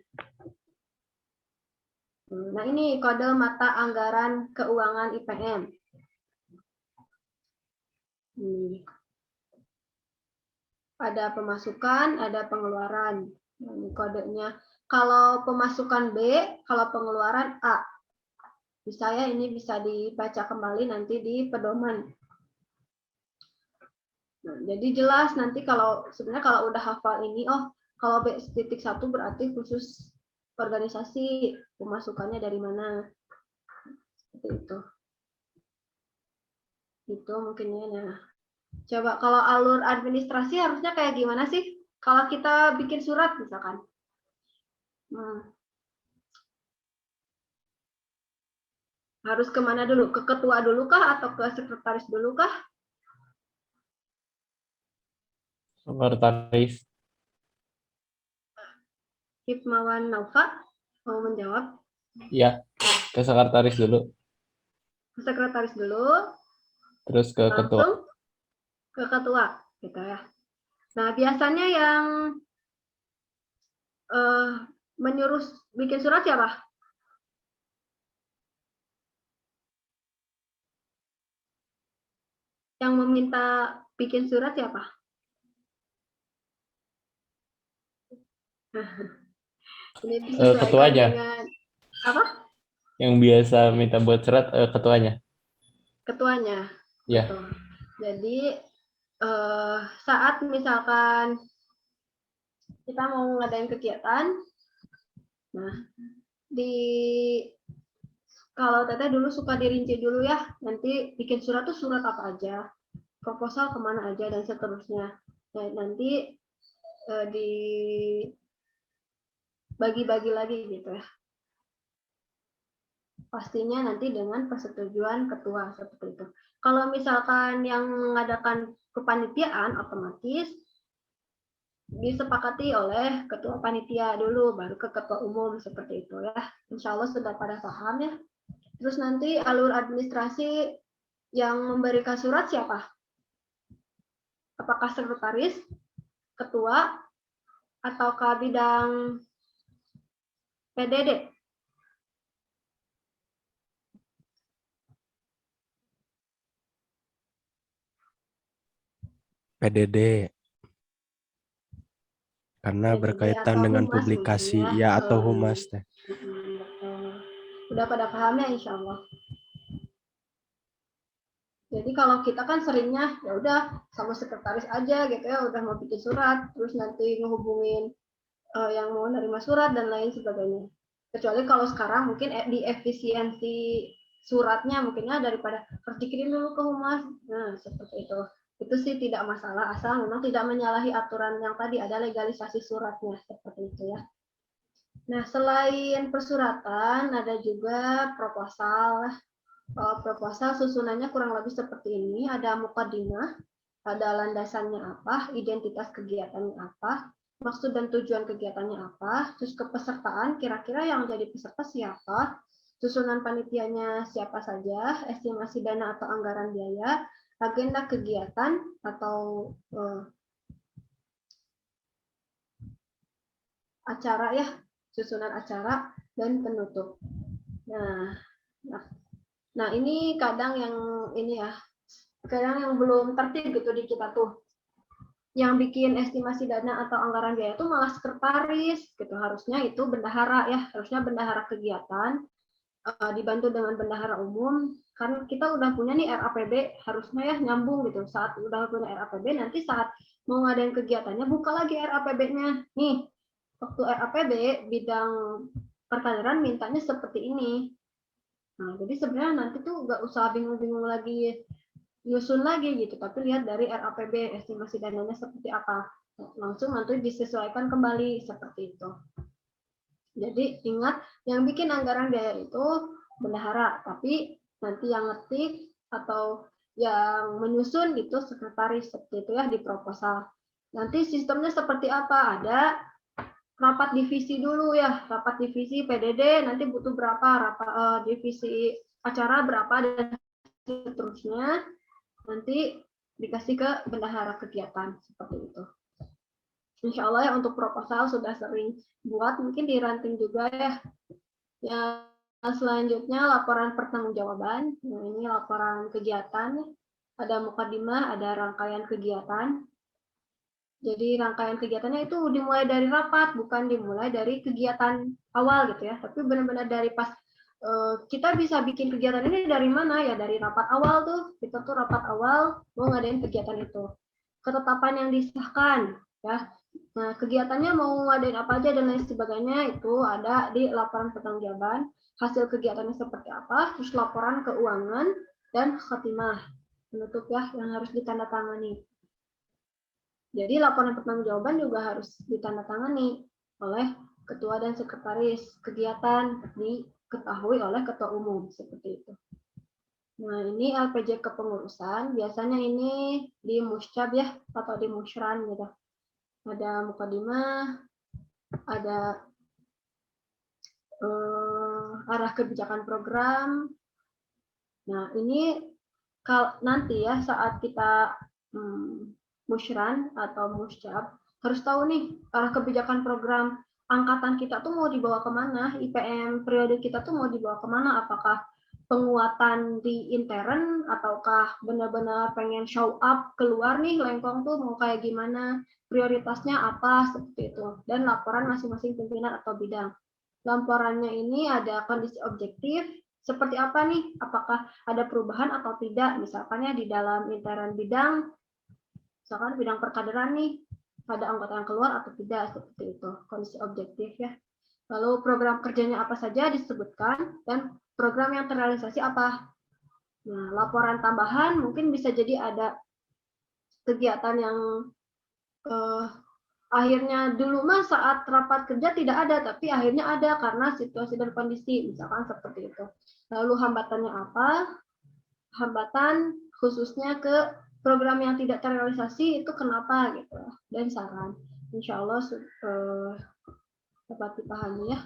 Nah, ini kode mata anggaran keuangan IPM. Ada pemasukan, ada pengeluaran. Nah, ini kodenya. Kalau pemasukan B, kalau pengeluaran A. Bisa ya, ini bisa dibaca kembali nanti di pedoman. Nah, jadi jelas nanti kalau sebenarnya kalau udah hafal ini, oh kalau B.1 berarti khusus organisasi, pemasukannya dari mana, seperti itu. Itu mungkinnya. Nah, coba kalau alur administrasi harusnya kayak gimana sih? Kalau kita bikin surat misalkan. Harus kemana dulu? Ke ketua dulu kah atau ke sekretaris dulu kah? Sekretaris. Hipmawan Naufa mau menjawab? Ya, ke sekretaris dulu. Ke sekretaris dulu. Terus ke ketua. Langsung ke ketua, gitu ya. Nah, biasanya yang menyuruh bikin surat siapa? Yang meminta bikin surat siapa? Ini disesuaikan Ketuanya. dengan apa? Yang biasa minta buat surat ketuanya. Ketuanya. Ya. Betul. Jadi saat misalkan kita mau ngadain kegiatan, nah kalau Teteh dulu suka dirinci dulu ya, nanti bikin surat tuh surat apa aja, proposal kemana aja dan seterusnya. Nah, nanti dibagi-bagi lagi gitu ya. Pastinya nanti dengan persetujuan ketua seperti itu. Kalau misalkan yang mengadakan kepanitiaan, otomatis disepakati oleh ketua panitia dulu, baru ke ketua umum seperti itu ya. Insya Allah sudah pada paham ya. Terus nanti alur administrasi yang memberikan surat siapa? Apakah sekretaris, ketua, ataukah bidang PDD? PDD. Karena PDD berkaitan atau dengan humas publikasi, mungkin ya atau humas teh. Udah pada paham ya insya Allah. Jadi kalau kita kan seringnya ya udah sama sekretaris aja gitu ya, udah mau bikin surat, terus nanti ngehubungin yang mau nerima surat dan lain sebagainya. Kecuali kalau sekarang mungkin di efisiensi suratnya mungkinnya daripada harus dikirim dulu ke humas. Nah, seperti itu. Itu sih tidak masalah asal memang tidak menyalahi aturan yang tadi ada legalisasi suratnya seperti itu ya. Nah, selain persuratan ada juga proposal. Proposal susunannya kurang lebih seperti ini, ada mukadimah, ada landasannya apa, identitas kegiatannya apa, maksud dan tujuan kegiatannya apa, terus kepesertaan, kira-kira yang jadi peserta siapa, susunan panitianya siapa saja, estimasi dana atau anggaran biaya, agenda kegiatan atau acara ya, susunan acara, dan penutup. Nah ini kadang yang ini ya, kadang yang belum tertib gitu di kita tuh. Yang bikin estimasi dana atau anggaran biaya itu malah sekretaris gitu. Harusnya itu bendahara ya, harusnya bendahara kegiatan dibantu dengan bendahara umum. Kan kita udah punya nih RAPB, harusnya ya nyambung gitu. Saat udah punya RAPB, nanti saat mau ngadain kegiatannya buka lagi RAPB-nya. Nih, waktu RAPB bidang perkaderan mintanya seperti ini. Nah, jadi sebenarnya nanti tuh nggak usah bingung-bingung lagi nyusun lagi gitu, tapi lihat dari RAPB estimasi dananya seperti apa, langsung nanti disesuaikan kembali seperti itu. Jadi ingat yang bikin anggaran biaya itu bendahara, tapi nanti yang ngetik atau yang menyusun itu sekretaris seperti itu ya di proposal. Nanti sistemnya seperti apa? Ada rapat divisi dulu ya, rapat divisi PDD nanti butuh berapa, rapat divisi acara berapa dan seterusnya nanti dikasih ke bendahara kegiatan seperti itu. Insya Allah ya untuk proposal sudah sering buat, mungkin diranting juga ya. Yang selanjutnya laporan pertanggungjawaban. Nah, ini laporan kegiatan, ada mukadimah, ada rangkaian kegiatan. Jadi rangkaian kegiatannya itu dimulai dari rapat, bukan dimulai dari kegiatan awal gitu ya. Tapi benar-benar dari pas kita bisa bikin kegiatan ini dari mana ya, dari rapat awal tuh. Kita tuh rapat awal mau ngadain kegiatan itu. Ketetapan yang disahkan ya. Nah, kegiatannya mau ngadain apa aja dan lain sebagainya itu ada di laporan pertanggungjawaban. Hasil kegiatannya seperti apa, terus laporan keuangan dan khatimah penutup ya yang harus ditandatangani. Jadi laporan pertanggungjawaban juga harus ditandatangani oleh ketua dan sekretaris kegiatan, diketahui oleh ketua umum seperti itu. Nah ini LPJ kepengurusan, biasanya ini di musyab ya atau di musyran gitu. Ada mukadimah, ada arah kebijakan program. Nah ini nanti ya saat kita musyran atau musyab harus tahu nih arah kebijakan program angkatan kita tuh mau dibawa kemana, IPM periode kita tuh mau dibawa kemana, apakah penguatan di intern ataukah benar-benar pengen show up keluar nih Lengkong tuh mau kayak gimana, prioritasnya apa, seperti itu. Dan laporan masing-masing pimpinan atau bidang. Laporannya ini ada kondisi objektif, seperti apa nih, apakah ada perubahan atau tidak, misalkannya di dalam intern bidang, misalkan bidang perkaderan nih, ada anggota yang keluar atau tidak, seperti itu, kondisi objektif ya. Lalu program kerjanya apa saja disebutkan, dan program yang terrealisasi apa. Nah, laporan tambahan mungkin bisa jadi ada kegiatan yang akhirnya dulu mah saat rapat kerja tidak ada, tapi akhirnya ada karena situasi dan kondisi, misalkan seperti itu. Lalu hambatannya apa? Hambatan khususnya ke program yang tidak terrealisasi itu kenapa gitu, dan saran. Insya Allah dapat dipahami ya.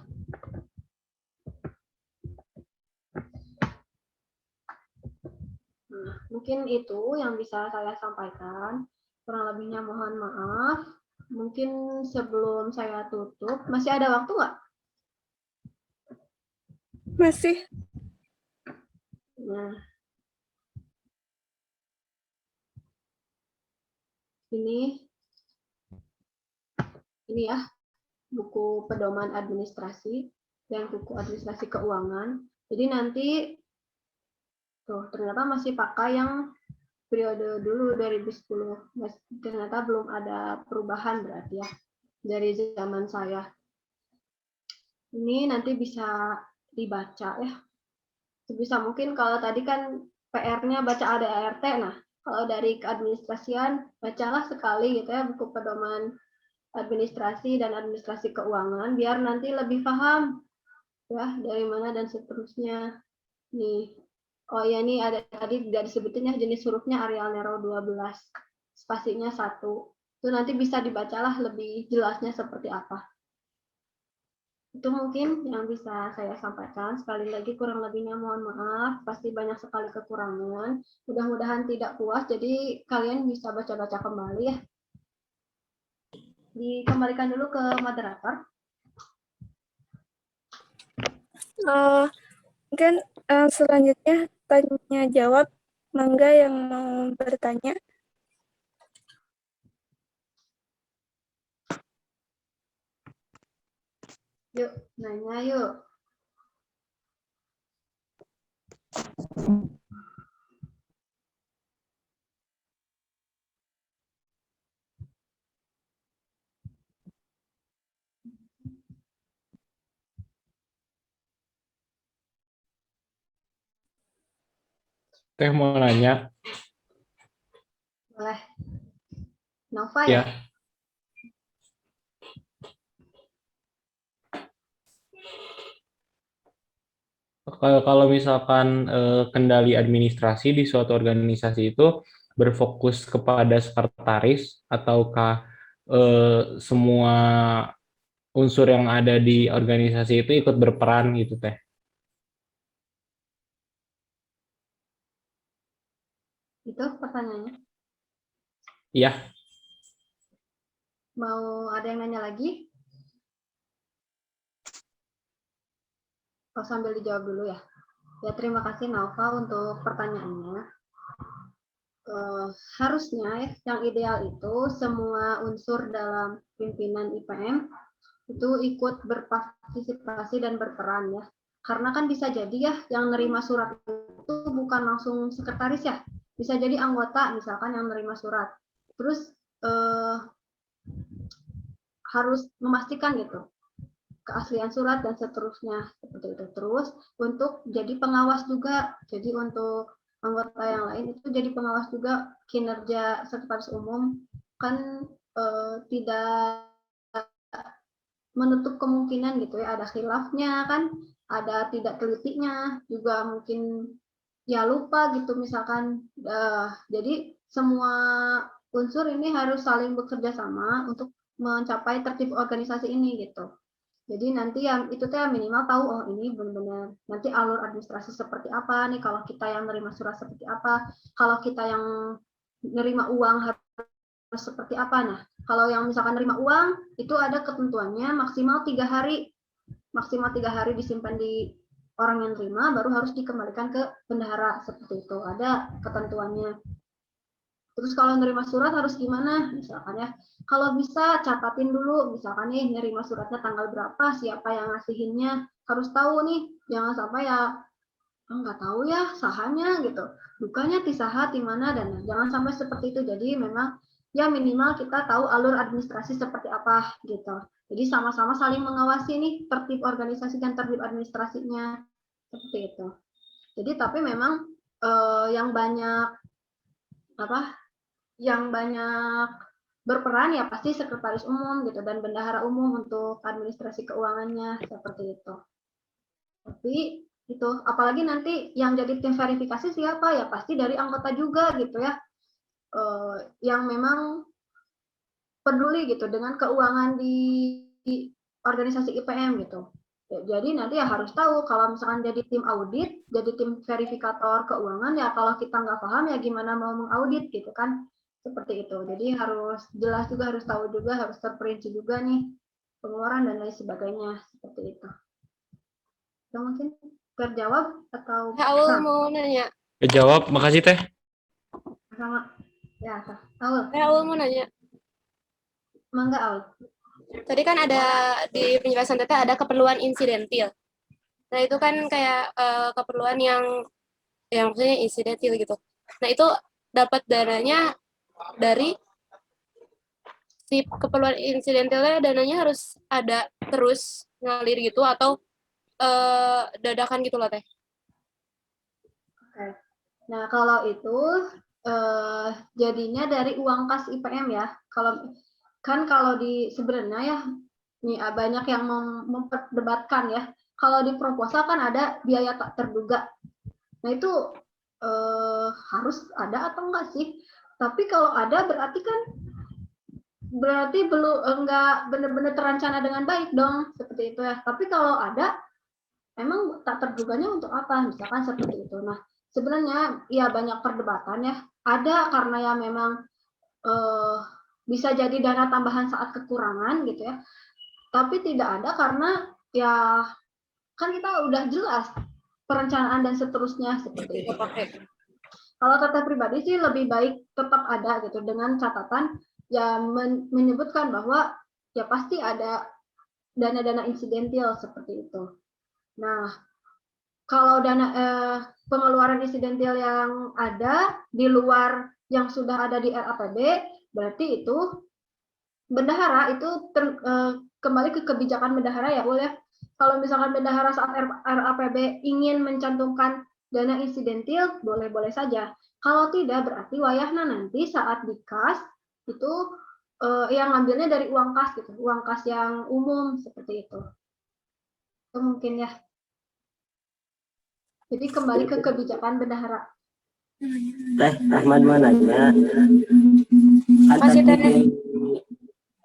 Nah, mungkin itu yang bisa saya sampaikan. Kurang lebihnya mohon maaf. Mungkin sebelum saya tutup, masih ada waktu nggak? Masih. Nah, ini ya buku pedoman administrasi dan buku administrasi keuangan. Jadi nanti tuh ternyata masih pakai yang periode dulu 2010. Ternyata belum ada perubahan berarti ya dari zaman saya. Ini nanti bisa dibaca ya. Sebisa mungkin kalau tadi kan PR-nya baca ADART, nah kalau dari keadministrasian bacalah sekali gitu ya buku pedoman administrasi dan administrasi keuangan biar nanti lebih paham ya dari mana dan seterusnya. Nih, oh ya nih ada tadi tidak disebutin ya jenis hurufnya Arial Nero 12, spasinya 1. Itu nanti bisa dibacalah lebih jelasnya seperti apa. Itu mungkin yang bisa saya sampaikan. Sekali lagi kurang lebihnya mohon maaf, pasti banyak sekali kekurangan. Mudah-mudahan tidak puas, jadi kalian bisa baca-baca kembali ya. Dikembalikan dulu ke moderator. Mungkin selanjutnya tanya jawab, mangga yang mau bertanya. Yuk, nanya yuk. Teh mau nanya. Boleh. Nova Ya. ya? Kalau misalkan kendali administrasi di suatu organisasi itu berfokus kepada sekretaris ataukah semua unsur yang ada di organisasi itu ikut berperan gitu Teh? Itu pertanyaannya. Iya. Mau ada yang nanya lagi? Oh, sambil dijawab dulu ya. Ya, terima kasih Nova untuk pertanyaannya. Harusnya yang ideal itu semua unsur dalam pimpinan IPM itu ikut berpartisipasi dan berperan ya. Karena kan bisa jadi ya yang nerima surat itu bukan langsung sekretaris ya. Bisa jadi anggota misalkan yang nerima surat. Terus harus memastikan gitu keaslian surat dan seterusnya seperti itu. Terus untuk jadi pengawas juga, jadi untuk anggota yang lain itu jadi pengawas juga kinerja sekretaris umum kan tidak menutup kemungkinan gitu ya ada khilafnya kan, ada tidak telitinya juga mungkin ya lupa gitu misalkan. Jadi semua unsur ini harus saling bekerja sama untuk mencapai tertib organisasi ini gitu. Jadi nanti yang itu tuh minimal tahu oh ini benar-benar nanti alur administrasi seperti apa nih kalau kita yang nerima surat seperti apa, kalau kita yang nerima uang harus seperti apa. Nah kalau yang misalkan nerima uang itu ada ketentuannya maksimal 3 hari disimpan di orang yang terima baru harus dikembalikan ke bendahara, seperti itu. Ada ketentuannya. Terus kalau nerima surat harus gimana? Misalkan ya, kalau bisa catatin dulu, misalkan nih nerima suratnya tanggal berapa, siapa yang ngasihinnya, harus tahu nih, jangan sampai ya nggak tahu ya sahanya gitu, dukanya di saha di mana, dan jangan sampai seperti itu. Jadi memang ya minimal kita tahu alur administrasi seperti apa gitu. Jadi sama-sama saling mengawasi nih tertib organisasi dan tertib administrasinya, seperti itu. Jadi tapi memang yang banyak berperan ya pasti sekretaris umum gitu dan bendahara umum untuk administrasi keuangannya, seperti itu. Tapi itu apalagi nanti yang jadi tim verifikasi siapa, ya pasti dari anggota juga gitu ya, yang memang peduli gitu dengan keuangan di organisasi IPM gitu. Jadi nanti ya harus tahu kalau misalkan jadi tim audit, jadi tim verifikator keuangan, ya kalau kita nggak paham ya gimana mau mengaudit gitu kan, seperti itu. Jadi harus jelas juga, harus tahu juga, harus terperinci juga nih pengeluaran dan lain sebagainya, seperti itu. Itu mungkin terjawab atau Aul mau nanya. Jawab, makasih Teh. sama ya Aul, Aul mau nanya. mangga Aul. Tadi kan ada di penjelasan Teteh ada keperluan insidentil. Nah itu kan kayak keperluan yang maksudnya insidentil gitu. Nah itu dapat dananya dari si keperluan insidentilnya, dananya harus ada terus ngalir gitu atau dadakan gitu loh Teh. Oke. Nah kalau itu jadinya dari uang kas IPM ya. Kalau di sebenarnya ya nih banyak yang memperdebatkan ya. Kalau di proposal kan ada biaya tak terduga. Nah itu harus ada atau enggak sih? Tapi kalau ada berarti belum enggak benar-benar terencana dengan baik dong, seperti itu ya. Tapi kalau ada, emang tak terduganya untuk apa? Misalkan seperti itu. Nah sebenarnya ya banyak perdebatan ya. Ada karena ya memang bisa jadi dana tambahan saat kekurangan gitu ya. Tapi tidak ada karena ya kan kita udah jelas perencanaan dan seterusnya, seperti itu. Kalau kata pribadi sih lebih baik tetap ada gitu dengan catatan ya menyebutkan bahwa ya pasti ada dana-dana insidentil, seperti itu. Nah, kalau dana pengeluaran insidentil yang ada di luar yang sudah ada di RAPB, berarti itu bendahara itu kembali ke kebijakan bendahara ya, Ul ya. Kalau misalkan bendahara saat RAPB ingin mencantumkan dana insidentil, boleh-boleh saja. Kalau tidak, berarti wayahna nanti saat di kas itu yang ngambilnya dari uang kas gitu, uang kas yang umum, seperti itu. Itu mungkin ya. Jadi kembali ke kebijakan bendahara. Teh, Ahmad mau nanya. Kan Masih tadi Teh. di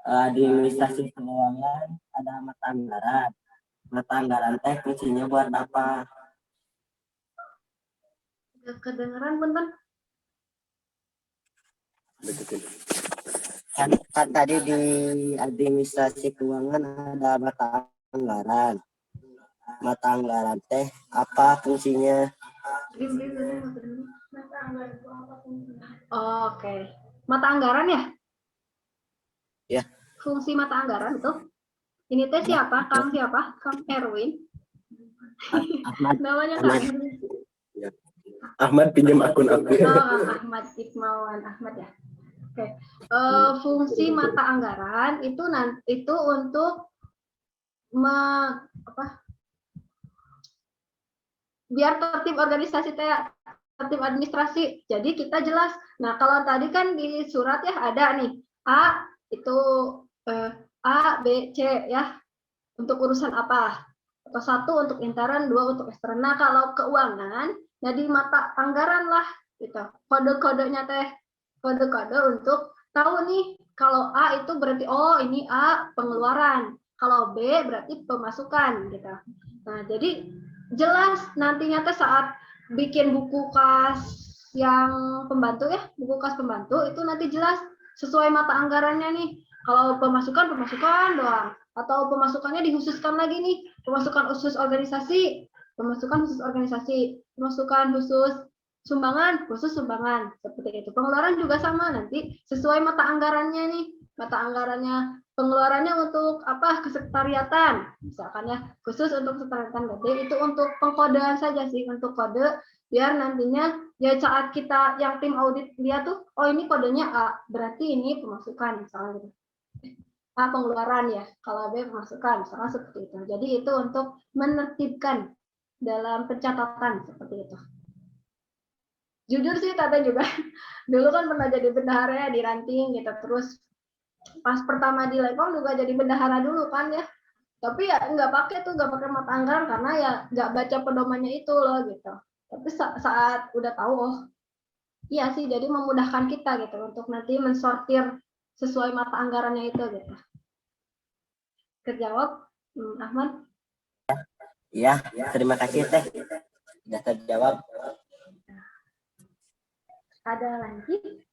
administrasi keuangan ada mata anggaran. Mata anggaran teh fungsinya buat apa? Kedengeran bentar. Kan tadi di administrasi keuangan ada mata anggaran. Mata anggaran teh apa fungsinya? Oke. Mata anggaran ya? Ya. Fungsi mata anggaran itu? Ini teh siapa? Kang siapa? Kang Erwin? Ahmad. Namanya Kang Ahmad. Erwin. Ahmad pinjam akun aku. Ahmad Hikmawan Ahmad ya. Oke. Fungsi mata anggaran itu untuk biar tertib organisasi tertib administrasi. Jadi kita jelas. Nah, kalau tadi kan di surat ya ada nih A itu A, B, C ya untuk urusan apa? Atau 1 untuk intern, 2 untuk eksternal. Nah, kalau keuangan, nah di mata anggaran lah gitu. Kode-kodenya teh kode-kode untuk tahu nih kalau A itu berarti oh ini A pengeluaran, kalau B berarti pemasukan gitu. Nah, jadi jelas nantinya teh saat bikin buku kas yang pembantu ya, buku kas pembantu itu nanti jelas sesuai mata anggarannya nih. Kalau pemasukan doang, atau pemasukannya dikhususkan lagi nih, pemasukan khusus organisasi Pemasukan khusus organisasi, pemasukan khusus sumbangan, seperti itu. Pengeluaran juga sama nanti sesuai mata anggarannya nih, mata anggarannya, pengeluarannya untuk apa, kesekretariatan, misalkan ya, khusus untuk kesekretariatan gede, itu untuk pengkodean saja sih, untuk kode, biar nantinya ya saat kita yang tim audit dia tuh, oh ini kodenya A, berarti ini pemasukan, misalnya gitu. A pengeluaran ya, kalau B pemasukan, misalnya seperti itu. Jadi itu untuk menertibkan dalam pencatatan seperti itu. Jujur sih Tata juga dulu kan pernah jadi bendahara ya di ranting gitu, terus pas pertama di Lepong juga jadi bendahara dulu kan ya, tapi ya nggak pakai mata anggaran karena ya nggak baca pedomannya itu loh gitu. Tapi saat udah tahu, oh iya sih, jadi memudahkan kita gitu untuk nanti mensortir sesuai mata anggarannya itu gitu. Terjawab, Ahmad? Iya, terima kasih Teh. Sudah terjawab. Ada lagi?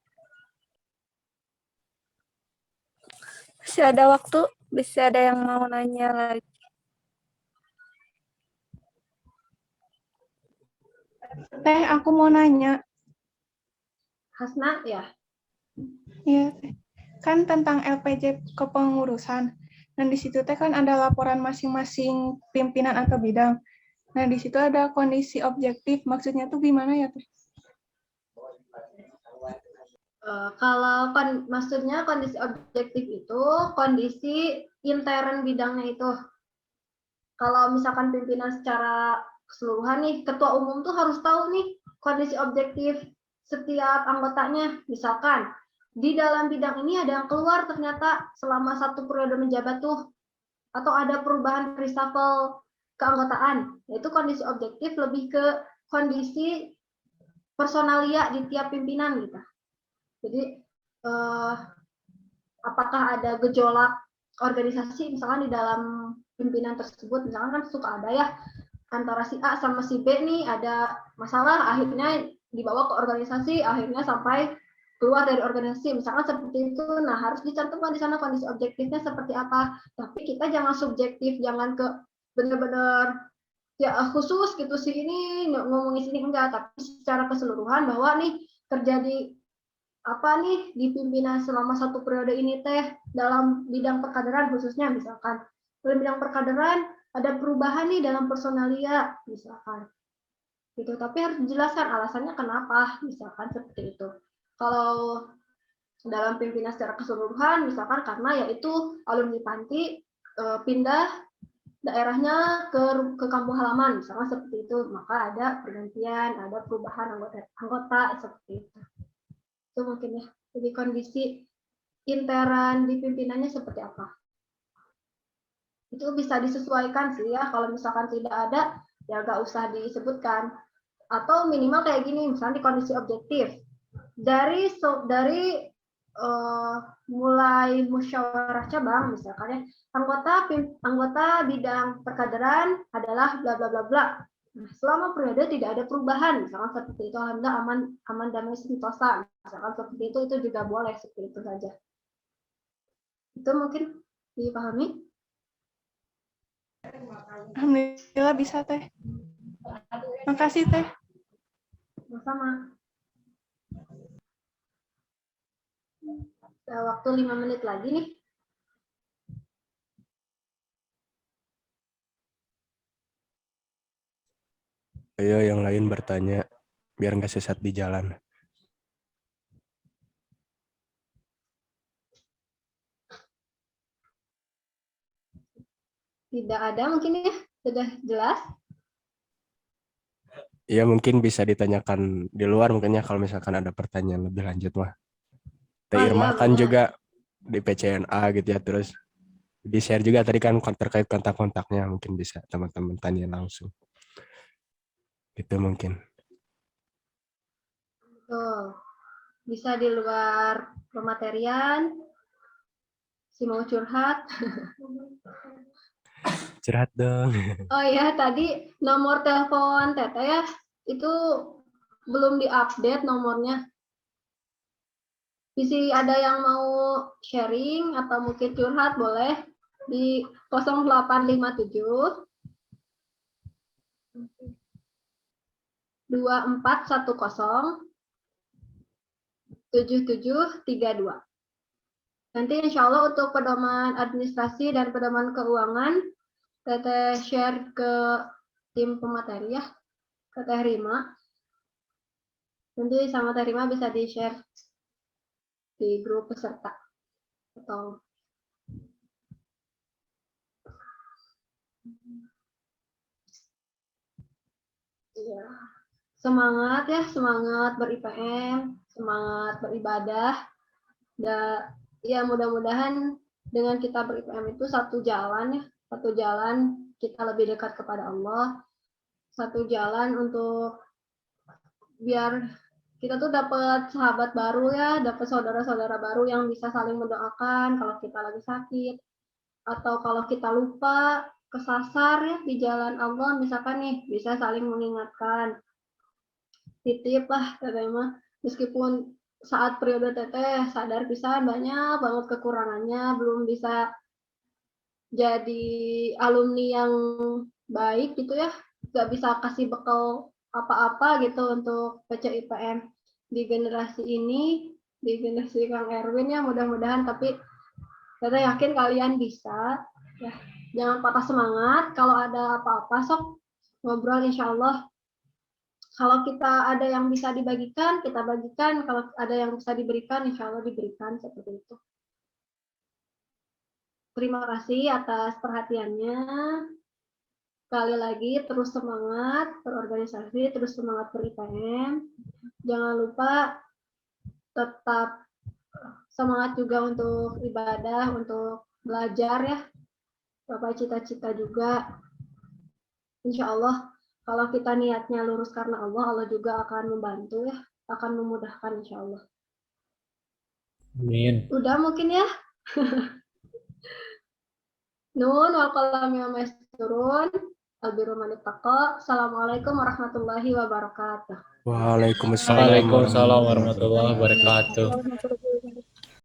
Masih ada waktu, bisa ada yang mau nanya lagi. Teh, aku mau nanya. Hasna ya? Iya, Teh. Kan tentang LPJ kepengurusan. Nah, di situ Teh kan ada laporan masing-masing pimpinan atau bidang. Nah, di situ ada kondisi objektif. Maksudnya tuh gimana ya, Teh? Kalau maksudnya kondisi objektif itu kondisi intern bidangnya itu. Kalau misalkan pimpinan secara keseluruhan nih, ketua umum tuh harus tahu nih kondisi objektif setiap anggotanya. Misalkan di dalam bidang ini ada yang keluar ternyata selama 1 periode menjabat tuh, atau ada perubahan reshuffle keanggotaan. Itu kondisi objektif lebih ke kondisi personalia di tiap pimpinan gitu. Jadi apakah ada gejolak organisasi misalkan di dalam pimpinan tersebut, misalkan kan suka ada ya antara si A sama si B nih ada masalah, akhirnya dibawa ke organisasi, akhirnya sampai keluar dari organisasi, misalkan seperti itu. Nah, harus dicantumkan di sana kondisi objektifnya seperti apa. Tapi kita jangan subjektif, jangan ke benar-benar ya khusus gitu sih ini ngomongin sini, enggak, tapi secara keseluruhan bahwa nih terjadi apa nih di pimpinan selama 1 periode ini teh dalam bidang perkaderan khususnya, misalkan dalam bidang perkaderan ada perubahan nih dalam personalia misalkan gitu, tapi harus dijelaskan alasannya kenapa, misalkan seperti itu. Kalau dalam pimpinan secara keseluruhan misalkan karena yaitu alumni panti pindah daerahnya ke kampung halaman misalkan seperti itu, maka ada pergantian, ada perubahan anggota seperti itu. Itu mungkin ya, jadi kondisi intern di pimpinannya seperti apa. Itu bisa disesuaikan sih ya, kalau misalkan tidak ada, ya nggak usah disebutkan. Atau minimal kayak gini, misalnya di kondisi objektif. Dari mulai musyawarah cabang, misalkan ya, anggota bidang perkaderan adalah bla bla bla bla. Nah, selama periode tidak ada perubahan, misalkan seperti itu, alhamdulillah aman damai sentosa, misalkan seperti itu juga boleh seperti itu saja. Itu mungkin dipahami? Alhamdulillah bisa, Teh. Makasih, Teh. Sama-sama. Waktu 5 menit lagi nih. Ayo yang lain bertanya, biar nggak sesat di jalan. Tidak ada mungkin ya, sudah jelas. Ya mungkin bisa ditanyakan di luar mungkin ya kalau misalkan ada pertanyaan lebih lanjut mah. Teh Irma kan juga di PCNA gitu ya, terus di-share juga tadi kan terkait kontak-kontaknya, mungkin bisa teman-teman tanya langsung. Itu mungkin. Tuh, bisa di luar pematerian, si mau curhat. Curhat dong. Oh iya, tadi nomor telepon Tete ya, itu belum diupdate nomornya. Bisa ada yang mau sharing atau mungkin curhat boleh di 0857 2410 7732. Nanti insya Allah untuk pedoman administrasi dan pedoman keuangan, Teteh share ke tim pemateri ya, ke Teh Rima. Nanti sama Teh Rima bisa di-share di grup peserta. Atau ya, semangat ya, semangat ber-IPM, semangat beribadah. Dan ya mudah-mudahan dengan kita ber-IPM itu satu jalan ya, satu jalan kita lebih dekat kepada Allah, satu jalan untuk biar kita tuh dapat sahabat baru ya, dapat saudara-saudara baru yang bisa saling mendoakan kalau kita lagi sakit, atau kalau kita lupa kesasar ya di jalan Allah, misalkan nih bisa saling mengingatkan. Titip lah Teteh mah, meskipun saat periode Teteh sadar pisan banyak banget kekurangannya, belum bisa jadi alumni yang baik gitu ya, nggak bisa kasih bekal apa-apa gitu untuk PCIPM di generasi ini, di generasi Kang Erwin ya, mudah-mudahan. Tapi Teteh yakin kalian bisa ya, jangan patah semangat. Kalau ada apa-apa sok ngobrol, insya Allah. Kalau kita ada yang bisa dibagikan, kita bagikan. Kalau ada yang bisa diberikan, insya Allah diberikan, seperti itu. Terima kasih atas perhatiannya. Sekali lagi, terus semangat berorganisasi, terus semangat ber-IPM. Jangan lupa tetap semangat juga untuk ibadah, untuk belajar ya. Bapak cita-cita juga. Insya Allah, kalau kita niatnya lurus karena Allah, Allah juga akan membantu ya, akan memudahkan insya Allah. Amin. Udah mungkin ya. Nun wal qalami wa ma yasturun. Albiru man ittaqa. Assalamualaikum warahmatullahi wabarakatuh. Waalaikumsalam Waalaikumsalam warahmatullahi wabarakatuh. Warahmatullahi wabarakatuh.